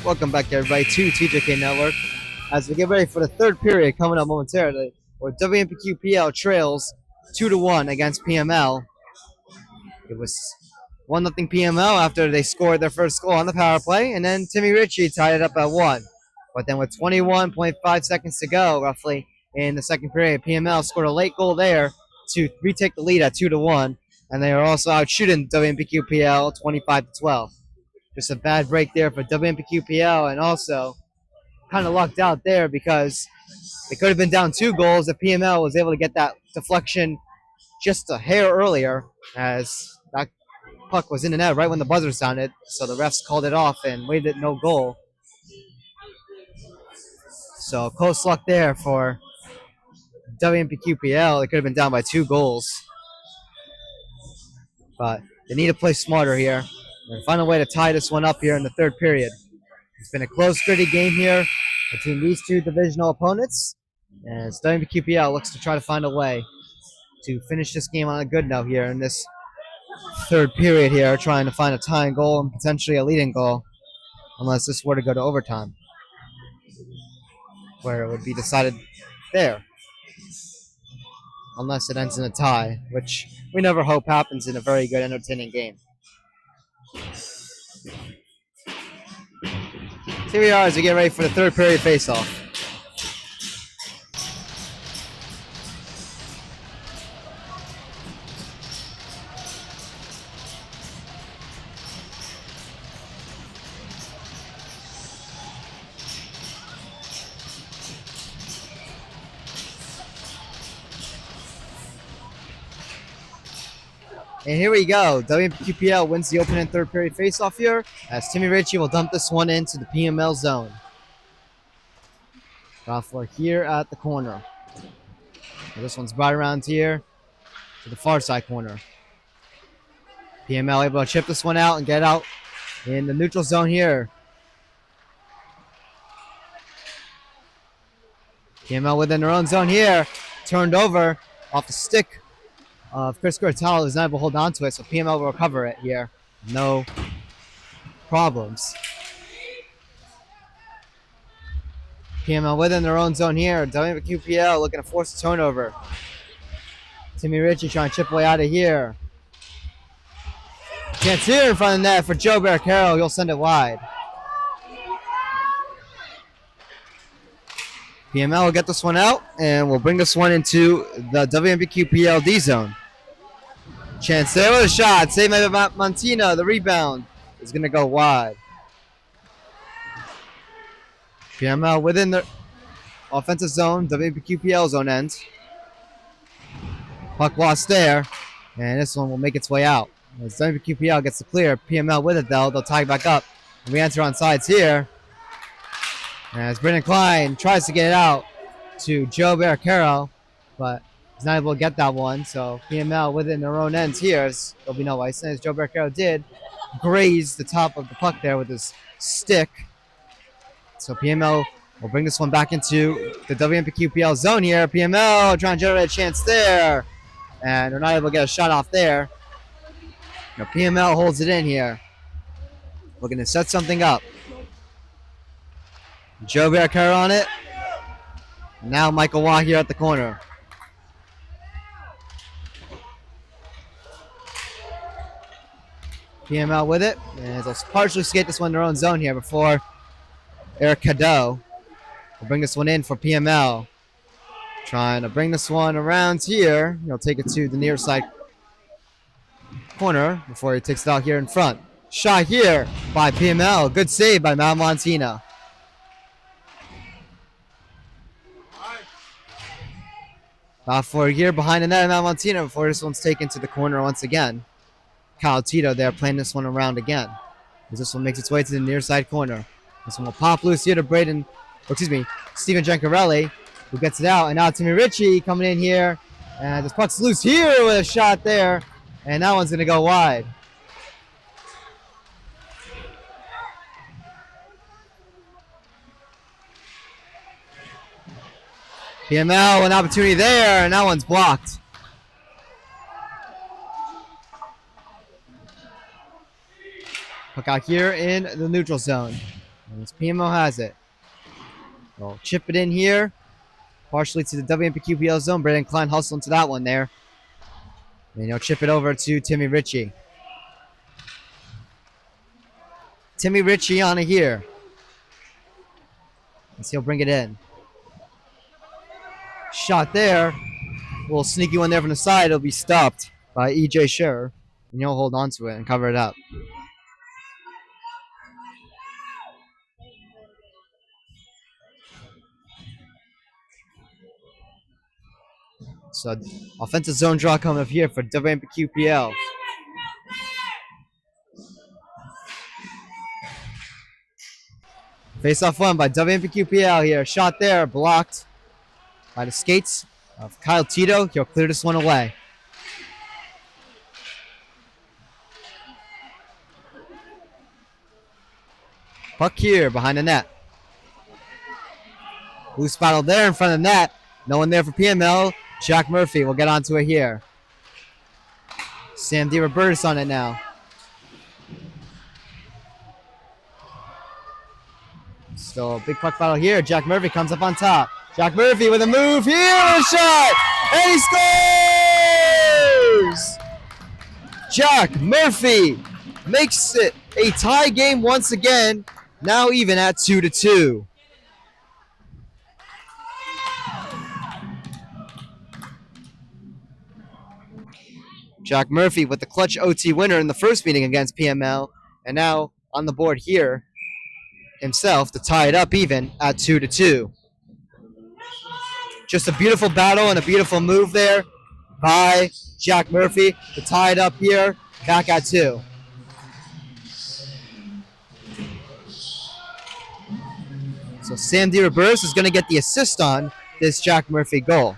Welcome back, everybody, to TJK Network. As we get ready for the third period coming up momentarily, where WMPQPL trails 2-1 against PML. It was 1-0 PML after they scored their first goal on the power play, and then Timmy Ritchie tied it up at 1. But then with 21.5 seconds to go, roughly, in the second period, PML scored a late goal there to retake the lead at 2-1, and they are also out shooting WMPQPL 25-12. Just a bad break there for WMPQPL, and also kind of lucked out there because they could have been down 2 goals if PML was able to get that deflection just a hair earlier, as that puck was in the net right when the buzzer sounded, so the refs called it off and waved it no goal. So close luck there for WMPQPL. They could have been down by 2 goals, but they need to play smarter here and find a way to tie this one up here in the third period. It's been a close, gritty game here between these two divisional opponents, and WMPQPL looks to try to find a way to finish this game on a good note here in this third period here, trying to find a tying goal and potentially a leading goal, unless this were to go to overtime, where it would be decided there, unless it ends in a tie, which we never hope happens in a very good, entertaining game. Here we are as we get ready for the third period face-off. And here we go. WMPQPL wins the opening third period face-off here, as Timmy Ritchie will dump this one into the PML zone. Off here at the corner. So this one's brought around here to the far side corner. PML able to chip this one out and get out in the neutral zone here. PML within their own zone here. Turned over off the stick of Chris Cortella, who's not able to hold on to it, so PML will recover it here. No problems. PML within their own zone here. WMPQPL looking to force a turnover. Timmy Ritchie trying to chip away out of here. Chance here in front of the net for Joe Barricaro. He'll send it wide. PML will get this one out, and we'll bring this one into the WMPQPL D zone. Chance there with a shot. Saved by Montina. The rebound is going to go wide. PML within the offensive zone. WMPQPL zone ends. Puck lost there, and this one will make its way out. As WMPQPL gets the clear, PML with it though. They'll tie back up. And we enter on sides here. As Brendan Klein tries to get it out to Joe Barricaro, but he's not able to get that one. So PML within their own ends here. There'll be no ice. And as Joe Barricaro did graze the top of the puck there with his stick. So PML will bring this one back into the WMPQPL zone here. PML trying to generate a chance there. And they're not able to get a shot off there. Now PML holds it in here. Looking to set something up. Joe Barricaro on it. Now Michael Waugh here at the corner. PML with it. And they'll partially skate this one in their own zone here before Eric Cadeau will bring this one in for PML. Trying to bring this one around here. He'll take it to the near side corner before he takes it out here in front. Shot here by PML. Good save by Mal Montina. For here behind the net of Mal Montina before this one's taken to the corner once again. Kyle Tito there playing this one around again. As this one makes its way to the near side corner. This one will pop loose here to Steven Giancarelli, who gets it out. And now Timmy Ritchie coming in here. And this puck's loose here with a shot there. And that one's going to go wide. PML, an opportunity there, and that one's blocked. Puck out here in the neutral zone. And this PML has it. They'll chip it in here, partially to the WMPQPL zone. Brandon Klein hustling to that one there. And he'll chip it over to Timmy Ritchie. Timmy Ritchie on it here. As he'll bring it in. Shot there. A little sneaky one there from the side. It'll be stopped by EJ Scherer. And he'll hold on to it and cover it up. So offensive zone draw coming up here for WMPQPL. Face off one by WMPQPL here. Shot there, blocked by the skates of Kyle Tito. He'll clear this one away. Puck here behind the net. Loose battle there in front of the net. No one there for PML. Jack Murphy will get onto it here. Sam DiRobertis on it now. Still a big puck battle here. Jack Murphy comes up on top. Jack Murphy with a move here, a shot, and he scores! Jack Murphy makes it a tie game once again, now even at 2-2. Jack Murphy with the clutch OT winner in the first meeting against PML, and now on the board here himself to tie it up even at 2-2. Just a beautiful battle and a beautiful move there by Jack Murphy to tie it up here, back at 2. So Sam DiRobertis is going to get the assist on this Jack Murphy goal.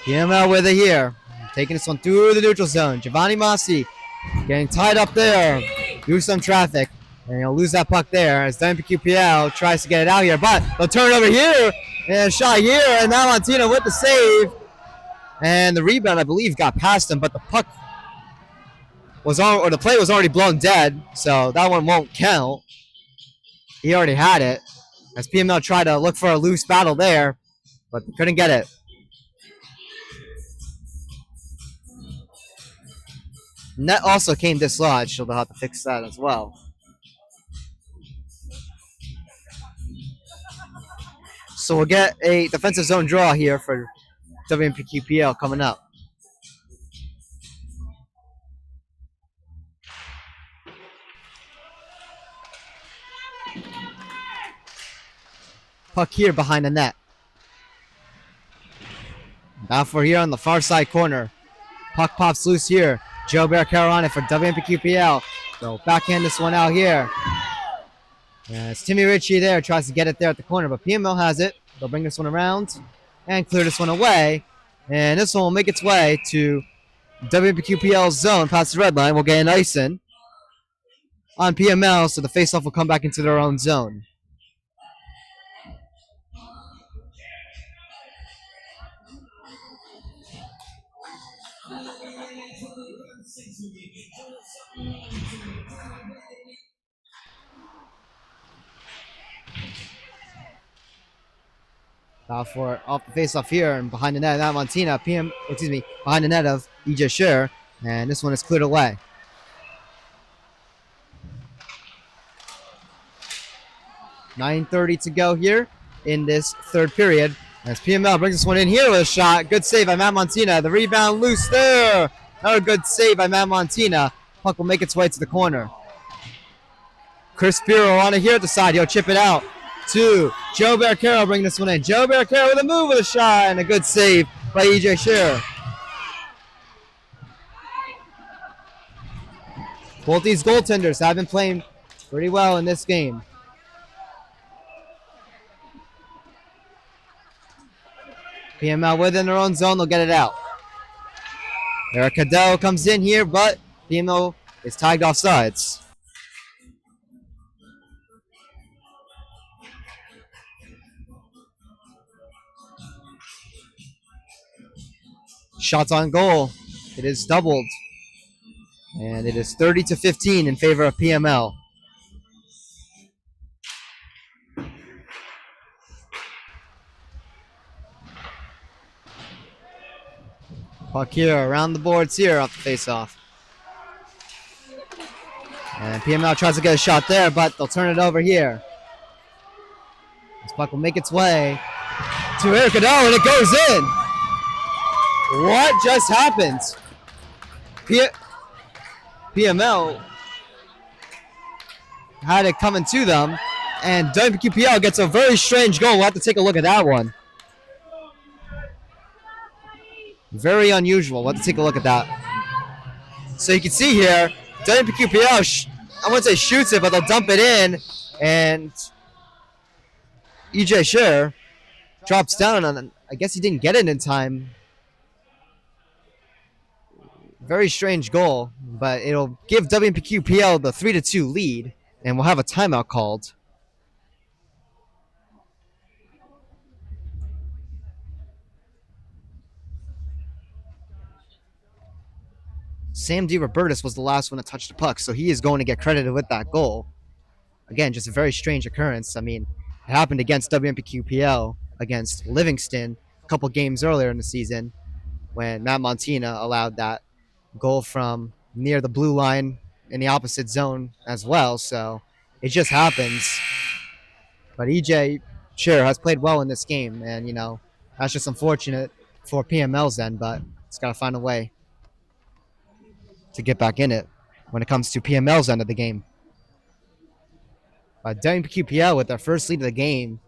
PML with it here. Taking this one through the neutral zone. Giovanni Masi getting tied up there. Through some traffic. And he'll lose that puck there as WMPQPL tries to get it out here. But they'll turn it over here. And a shot here. And now Montino with the save. And the rebound, I believe, got past him. But the puck was on, or the play was already blown dead. So that one won't count. He already had it. As PML tried to look for a loose battle there. But couldn't get it. Net also came dislodged, so they'll have to fix that as well. So we'll get a defensive zone draw here for WMPQPL coming up. Puck here behind the net. Now for here on the far side corner. Puck pops loose here. Joe Barricaro on it for WMPQPL. So backhand this one out here. It's Timmy Ritchie there. Tries to get it there at the corner, but PML has it. They'll bring this one around and clear this one away. And this one will make its way to WMPQPL's zone past the red line. We'll get an ice in on PML, so the faceoff will come back into their own zone. For off the face-off here and behind the net of Montina, behind the net of EJ Scherer, and this one is cleared away. .9:30 to go here in this third period. As PML brings this one in here with a shot. Good save by Matt Montina. The rebound loose there. Another good save by Matt Montina. Puck will make its way to the corner. Chris Piro on it here at the side. He'll chip it out to Joe Barricaro, bring this one in. Joe Barricaro with a move with a shot and a good save by EJ Scherer. Both these goaltenders have been playing pretty well in this game. PML within their own zone, they'll get it out. Eric Cadell comes in here, but PML is tagged off sides. Shots on goal. It is doubled. And it is 30-15 in favor of PML. Puck here around the boards here off the face-off. And PML tries to get a shot there, but they'll turn it over here. This puck will make its way to Eric Cadell, and it goes in. What just happened? PML had it coming to them, and WMPQPL gets a very strange goal. We'll have to take a look at that one. Very unusual. We'll have to take a look at that. So you can see here, WMPQPL, I wouldn't say shoots it, but they'll dump it in, and EJ Scherer drops down on it. I guess he didn't get it in time. Very strange goal, but it'll give WMPQPL the 3-2 lead, and we'll have a timeout called. Sam DiRobertis was the last one to touch the puck, so he is going to get credited with that goal. Again, just a very strange occurrence. I mean, it happened against WMPQPL, against Livingston, a couple games earlier in the season, when Matt Montina allowed that goal from near the blue line in the opposite zone as well. So it just happens. But EJ Scherer has played well in this game, and you know, that's just unfortunate for PML's end, but it's got to find a way to get back in it when it comes to PML's end of the game. But WMPQPL with their first lead of the game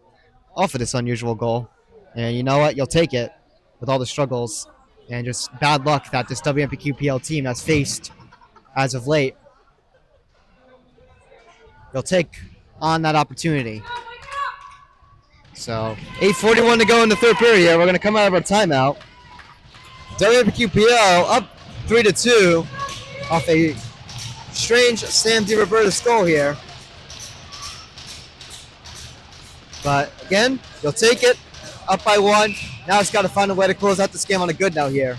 off of this unusual goal. And you know what? You'll take it with all the struggles and just bad luck that this WMPQPL team has faced as of late. They'll take on that opportunity. So 8:41 to go in the third period here. We're going to come out of our timeout. WMPQPL up 3-2 off a strange Sam DiRobertis goal here. But again, they'll take it up by one. Now it's got to find a way to close out this game on a good note here.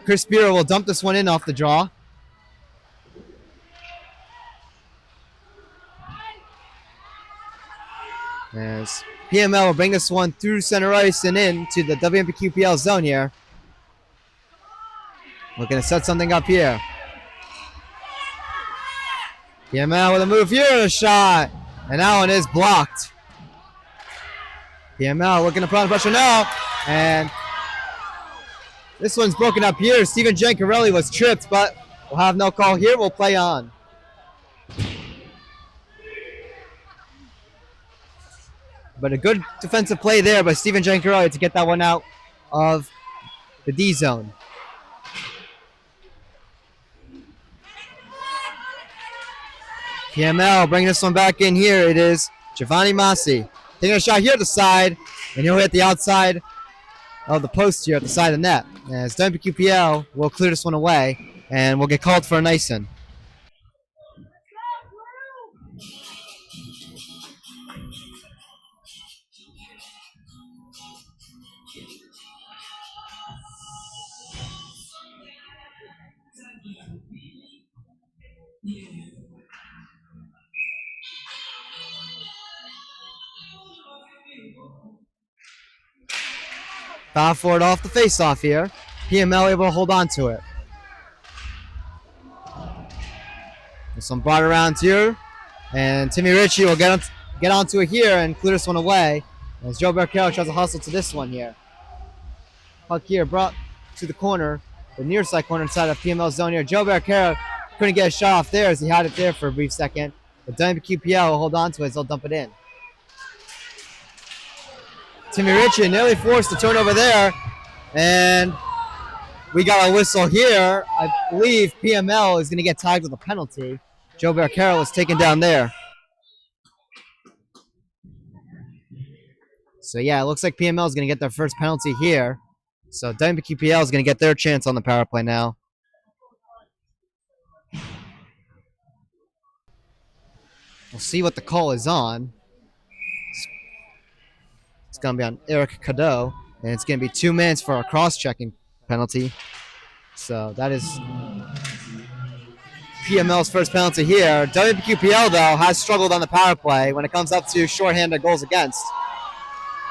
Chris Piro will dump this one in off the draw. As PML will bring this one through center ice and into the WMPQPL zone here. Looking to set something up here. PML with a move here and a shot. And that one is blocked. PML looking to put on pressure now. And this one's broken up here. Steven Giancarelli was tripped, but we'll have no call here. We'll play on. But a good defensive play there by Steven Giancarelli to get that one out of the D zone. PML bringing this one back in here. It is Giovanni Massi taking a shot here at the side, and he'll hit the outside of the post here at the side of the net. As WMPQPL will clear this one away, and we'll get called for an icing. Foul for it off the face-off here. PML able to hold on to it. This one brought around here And Timmy Ritchie will get onto it here and clear this one away. As Joe Barcaro tries to hustle to this one here. Puck here brought to the corner, the near side corner inside of PML zone here. Joe Barcaro couldn't get a shot off there as he had it there for a brief second. But WMPQPL will hold on to it as they'll dump it in. Timmy Ritchie nearly forced the turnover there. And we got a whistle here. I believe PML is going to get tagged with a penalty. Joe Barcaro was taken down there. So yeah, it looks like PML is going to get their first penalty here. So WMPQPL is going to get their chance on the power play now. We'll see what the call is on. It's going to be on Eric Cadeau, and it's going to be 2 minutes for a cross-checking penalty. So that is PML's first penalty here. WMPQPL, though, has struggled on the power play when it comes up to shorthanded goals against.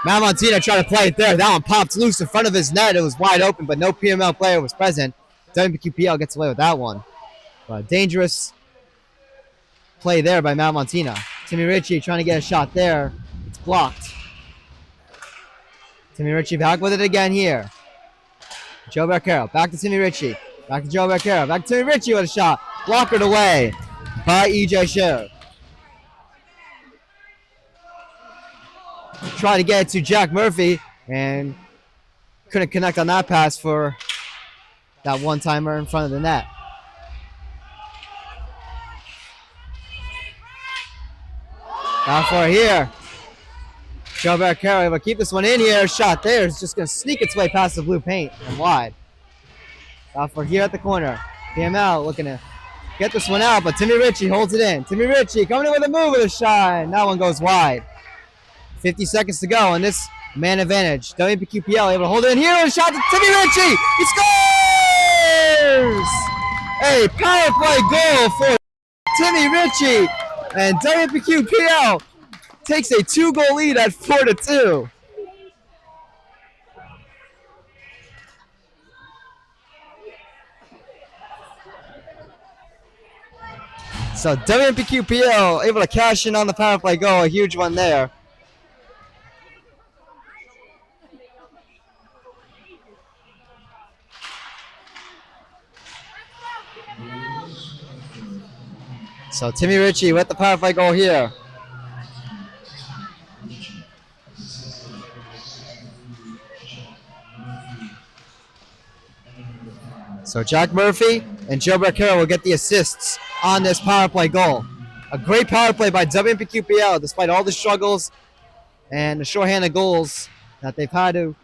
Matt Montina tried to play it there. That one popped loose in front of his net. It was wide open, but no PML player was present. WMPQPL gets away with that one. But dangerous play there by Matt Montina. Timmy Ritchie trying to get a shot there. It's blocked. Timmy Ritchie back with it again here. Joe Barcaro. Back to Timmy Ritchie. Back to Joe Barcaro. Back to Timmy Ritchie with a shot. Blockered away by E.J. Scher. Tried to get it to Jack Murphy and couldn't connect on that pass for that one-timer in front of the net. Now for here. Joe Barcaro able to keep this one in here. Shot there. It's just going to sneak its way past the blue paint and wide. Now for here at the corner. PML looking to get this one out, but Timmy Ritchie holds it in. Timmy Ritchie coming in with a move with a shot, and that one goes wide. 50 seconds to go on this man advantage. WMPQPL able to hold it in here with a shot to Timmy Ritchie. He scores! A power play goal for Timmy Ritchie, and WMPQPL takes a 2-goal lead at 4-2. So WMPQPL able to cash in on the power play goal, a huge one there. So Timmy Ritchie with the power play goal here. So Jack Murphy and Joe Barcaro will get the assists on this power play goal. A great power play by WMPQPL despite all the struggles and the shorthanded goals that they've had to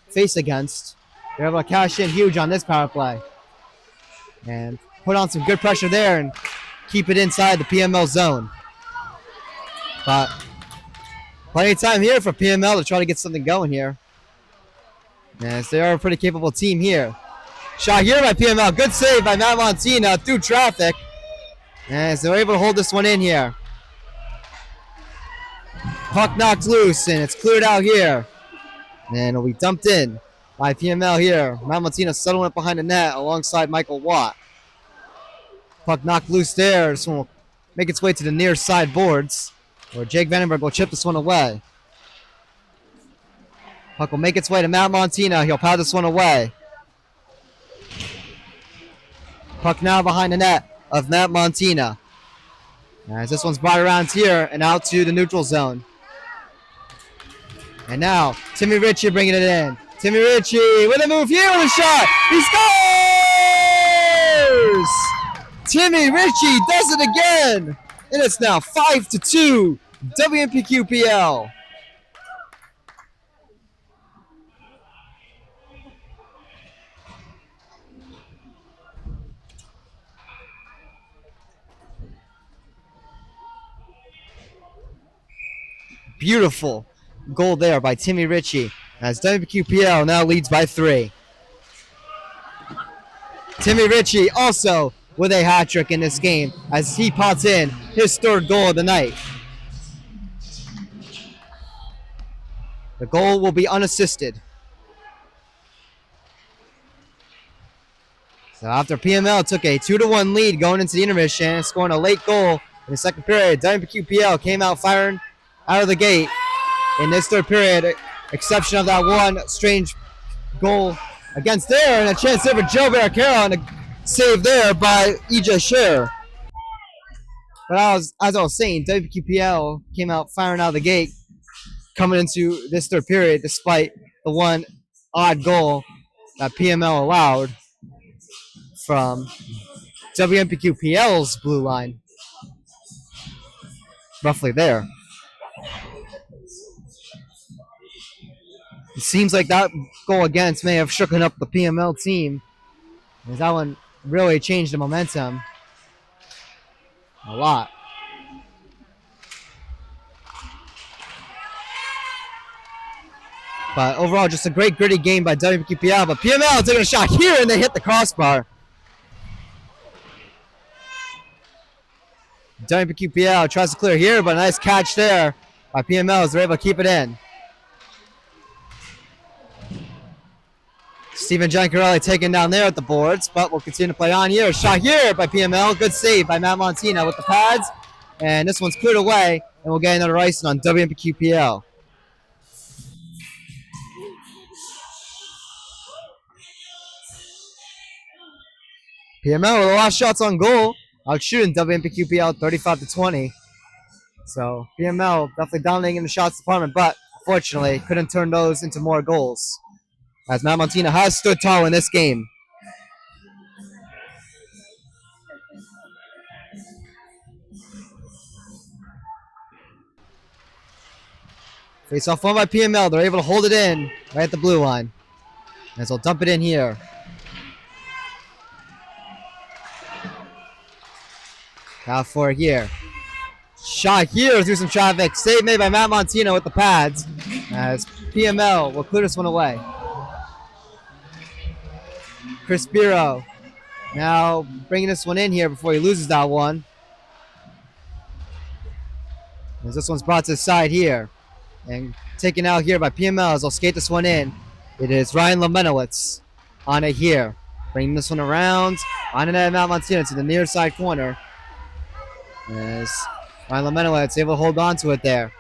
face against. They're able to cash in huge on this power play and put on some good pressure there and keep it inside the PML zone. But plenty of time here for PML to try to get something going here, as they are a pretty capable team here. Shot here by PML. Good save by Matt Montina through traffic, as they're able to hold this one in here. Puck knocked loose, and it's cleared out here. And it'll be dumped in by PML here. Matt Montina settling it behind the net alongside Michael Watt. Puck knocked loose there. This one will make its way to the near side boards, where Jake Vandenberg will chip this one away. Puck will make its way to Matt Montina. He'll pound this one away. Puck now behind the net of Matt Montina, as this one's brought around here and out to the neutral zone. And now Timmy Ritchie bringing it in. Timmy Ritchie with a move here with a shot. He scores! Timmy Ritchie does it again, and it's now 5-2 WMPQPL. Beautiful goal there by Timmy Ritchie, as WMPQPL now leads by 3. Timmy Ritchie also with a hat trick in this game, as he pots in his 3rd goal of the night. The goal will be unassisted. So after PML took a 2-1 lead going into the intermission, scoring a late goal in the second period. WMPQPL came out firing out of the gate in this third period, exception of that one strange goal against there, and a chance there for Joe Barricaro, and a save there by EJ Scherer. But as I was saying, WQPL came out firing out of the gate coming into this third period, despite the one odd goal that PML allowed from WMPQPL's blue line. Roughly there. It seems like that goal against may have shooken up the PML team, as that one really changed the momentum a lot. But overall, just a great gritty game by WMPQPL. But PML taking a shot here, and they hit the crossbar. WMPQPL tries to clear here, but a nice catch there by PML as they're able to keep it in. Steven Giancarelli taken down there at the boards, but we'll continue to play on here. Shot here by PML. Good save by Matt Montina with the pads. And this one's cleared away, and we'll get another icing on WMPQPL. PML with a lot of shots on goal, outshooting WMPQPL 35-20. So PML definitely dominating in the shots department, but unfortunately couldn't turn those into more goals, as Matt Montina has stood tall in this game. Face off won by PML. They're able to hold it in right at the blue line, as they'll dump it in here. Out for it here. Shot here through some traffic. Save made by Matt Montina with the pads, as PML will clear this one away. Chris Biro now bringing this one in here before he loses that one. As this one's brought to the side here and taken out here by PML as they'll skate this one in. It is Ryan Lemenowitz on it here. Bringing this one around on it at Matt Montina to the near side corner. As Ryan Lemenowitz able to hold on to it there.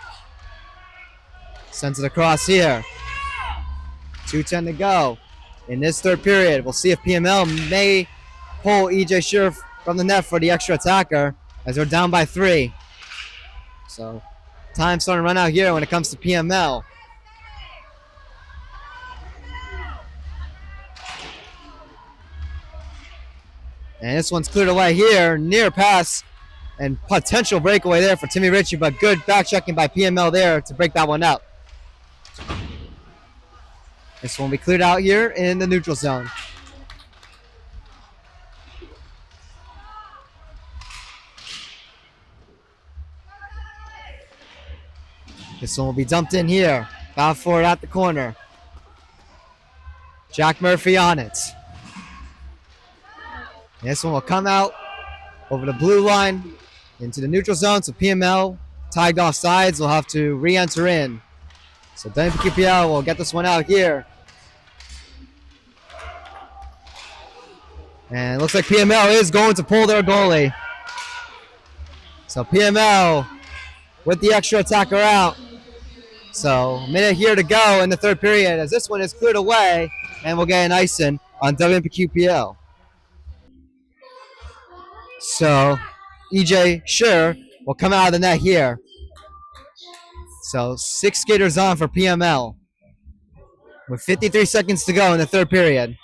Sends it across here. 2:10 to go in this third period. We'll see if PML may pull EJ Scherer from the net for the extra attacker, as they're down by 3. So time's starting to run out here when it comes to PML. And this one's cleared away here. Near pass and potential breakaway there for Timmy Ritchie, but good back checking by PML there to break that one up. This one will be cleared out here in the neutral zone. This one will be dumped in here. Foul for it at the corner. Jack Murphy on it. This one will come out over the blue line into the neutral zone. So PML tagged off sides will have to re-enter in. So WMPQPL will get this one out here. And it looks like PML is going to pull their goalie. So PML with the extra attacker out. So a minute here to go in the third period as this one is cleared away, and we'll get an icing on WMPQPL. So EJ Scherer will come out of the net here. So 6 skaters on for PML with 53 seconds to go in the third period.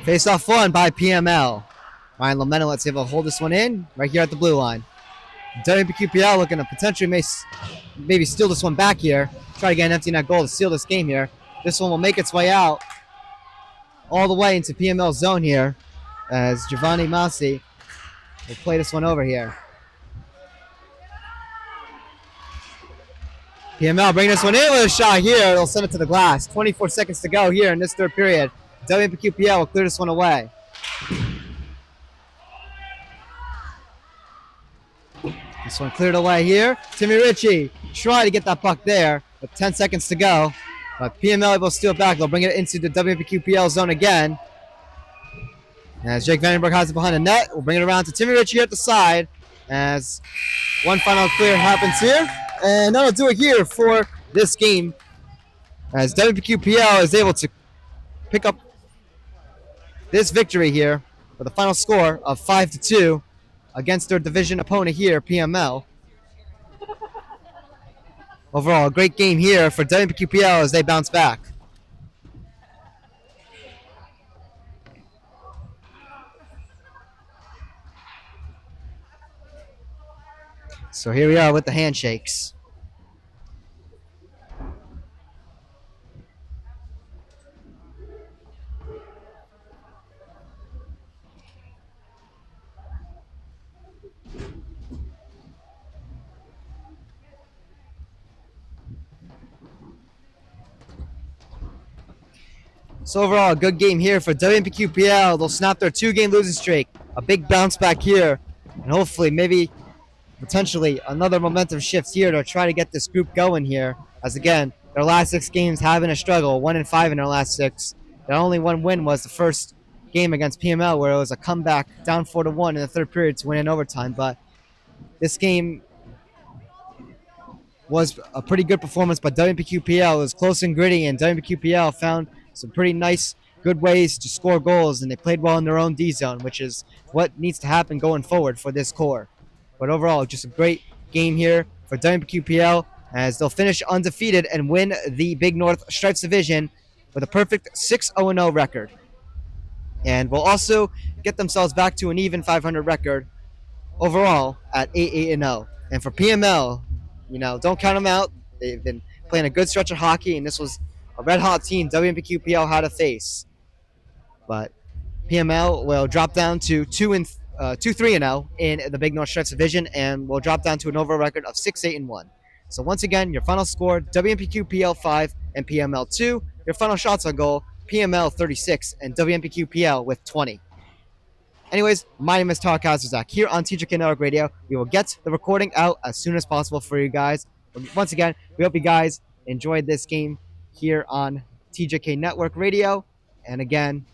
Face-off won by PML. Ryan Lemenowitz able to hold this one in right here at the blue line. WMPQPL looking to potentially maybe steal this one back here. Try to get an empty net goal to seal this game here. This one will make its way out all the way into PML zone here as Giovanni Masi will play this one over here. PML bringing this one in with a shot here. They'll send it to the glass. 24 seconds to go here in this third period. WMPQPL will clear this one away. This one cleared away here. Timmy Ritchie try to get that puck there with 10 seconds to go. But PML able to steal it back. They'll bring it into the WMPQPL zone again. As Jake Vandenberg has it behind the net, we'll bring it around to Timmy Rich here at the side as one final clear happens here. And that'll do it here for this game as WMPQPL is able to pick up this victory here with a final score of 5-2 against their division opponent here, PML. Overall, a great game here for WMPQPL as they bounce back. So here we are with the handshakes. So overall, a good game here for WMPQPL. They'll snap their 2-game losing streak. A big bounce back here. And hopefully, maybe, potentially, another momentum shift here to try to get this group going here. As again, their last 6 games have been a struggle. 1-5 in their last 6. Their only one win was the first game against PML where it was a comeback down 4-1 in the third period to win in overtime. But this game was a pretty good performance by WMPQPL. It was close and gritty, and WMPQPL found some pretty nice, good ways to score goals, and they played well in their own D zone, which is what needs to happen going forward for this core. But overall, just a great game here for WMPQPL as they'll finish undefeated and win the Big North Stripes Division with a perfect 6-0 record. And will also get themselves back to an even 500 record overall at 8-0. And for PML, don't count them out. They've been playing a good stretch of hockey, and this was a red-hot team WMPQPL had to face. But PML will drop down to 2-3-0 in the Big North Stripes Division and will drop down to an overall record of 6-8-1. So once again, your final score, WMPQPL 5 and PML 2. Your final shots on goal, PML 36 and WMPQPL with 20. Anyways, my name is Tarkaz Zach here on TJK NETWORK Radio. We will get the recording out as soon as possible for you guys. Once again, we hope you guys enjoyed this game here on TJK NETWORK Radio. And again,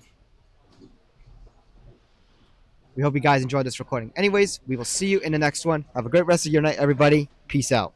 we hope you guys enjoyed this recording. Anyways, we will see you in the next one. Have a great rest of your night, everybody. Peace out.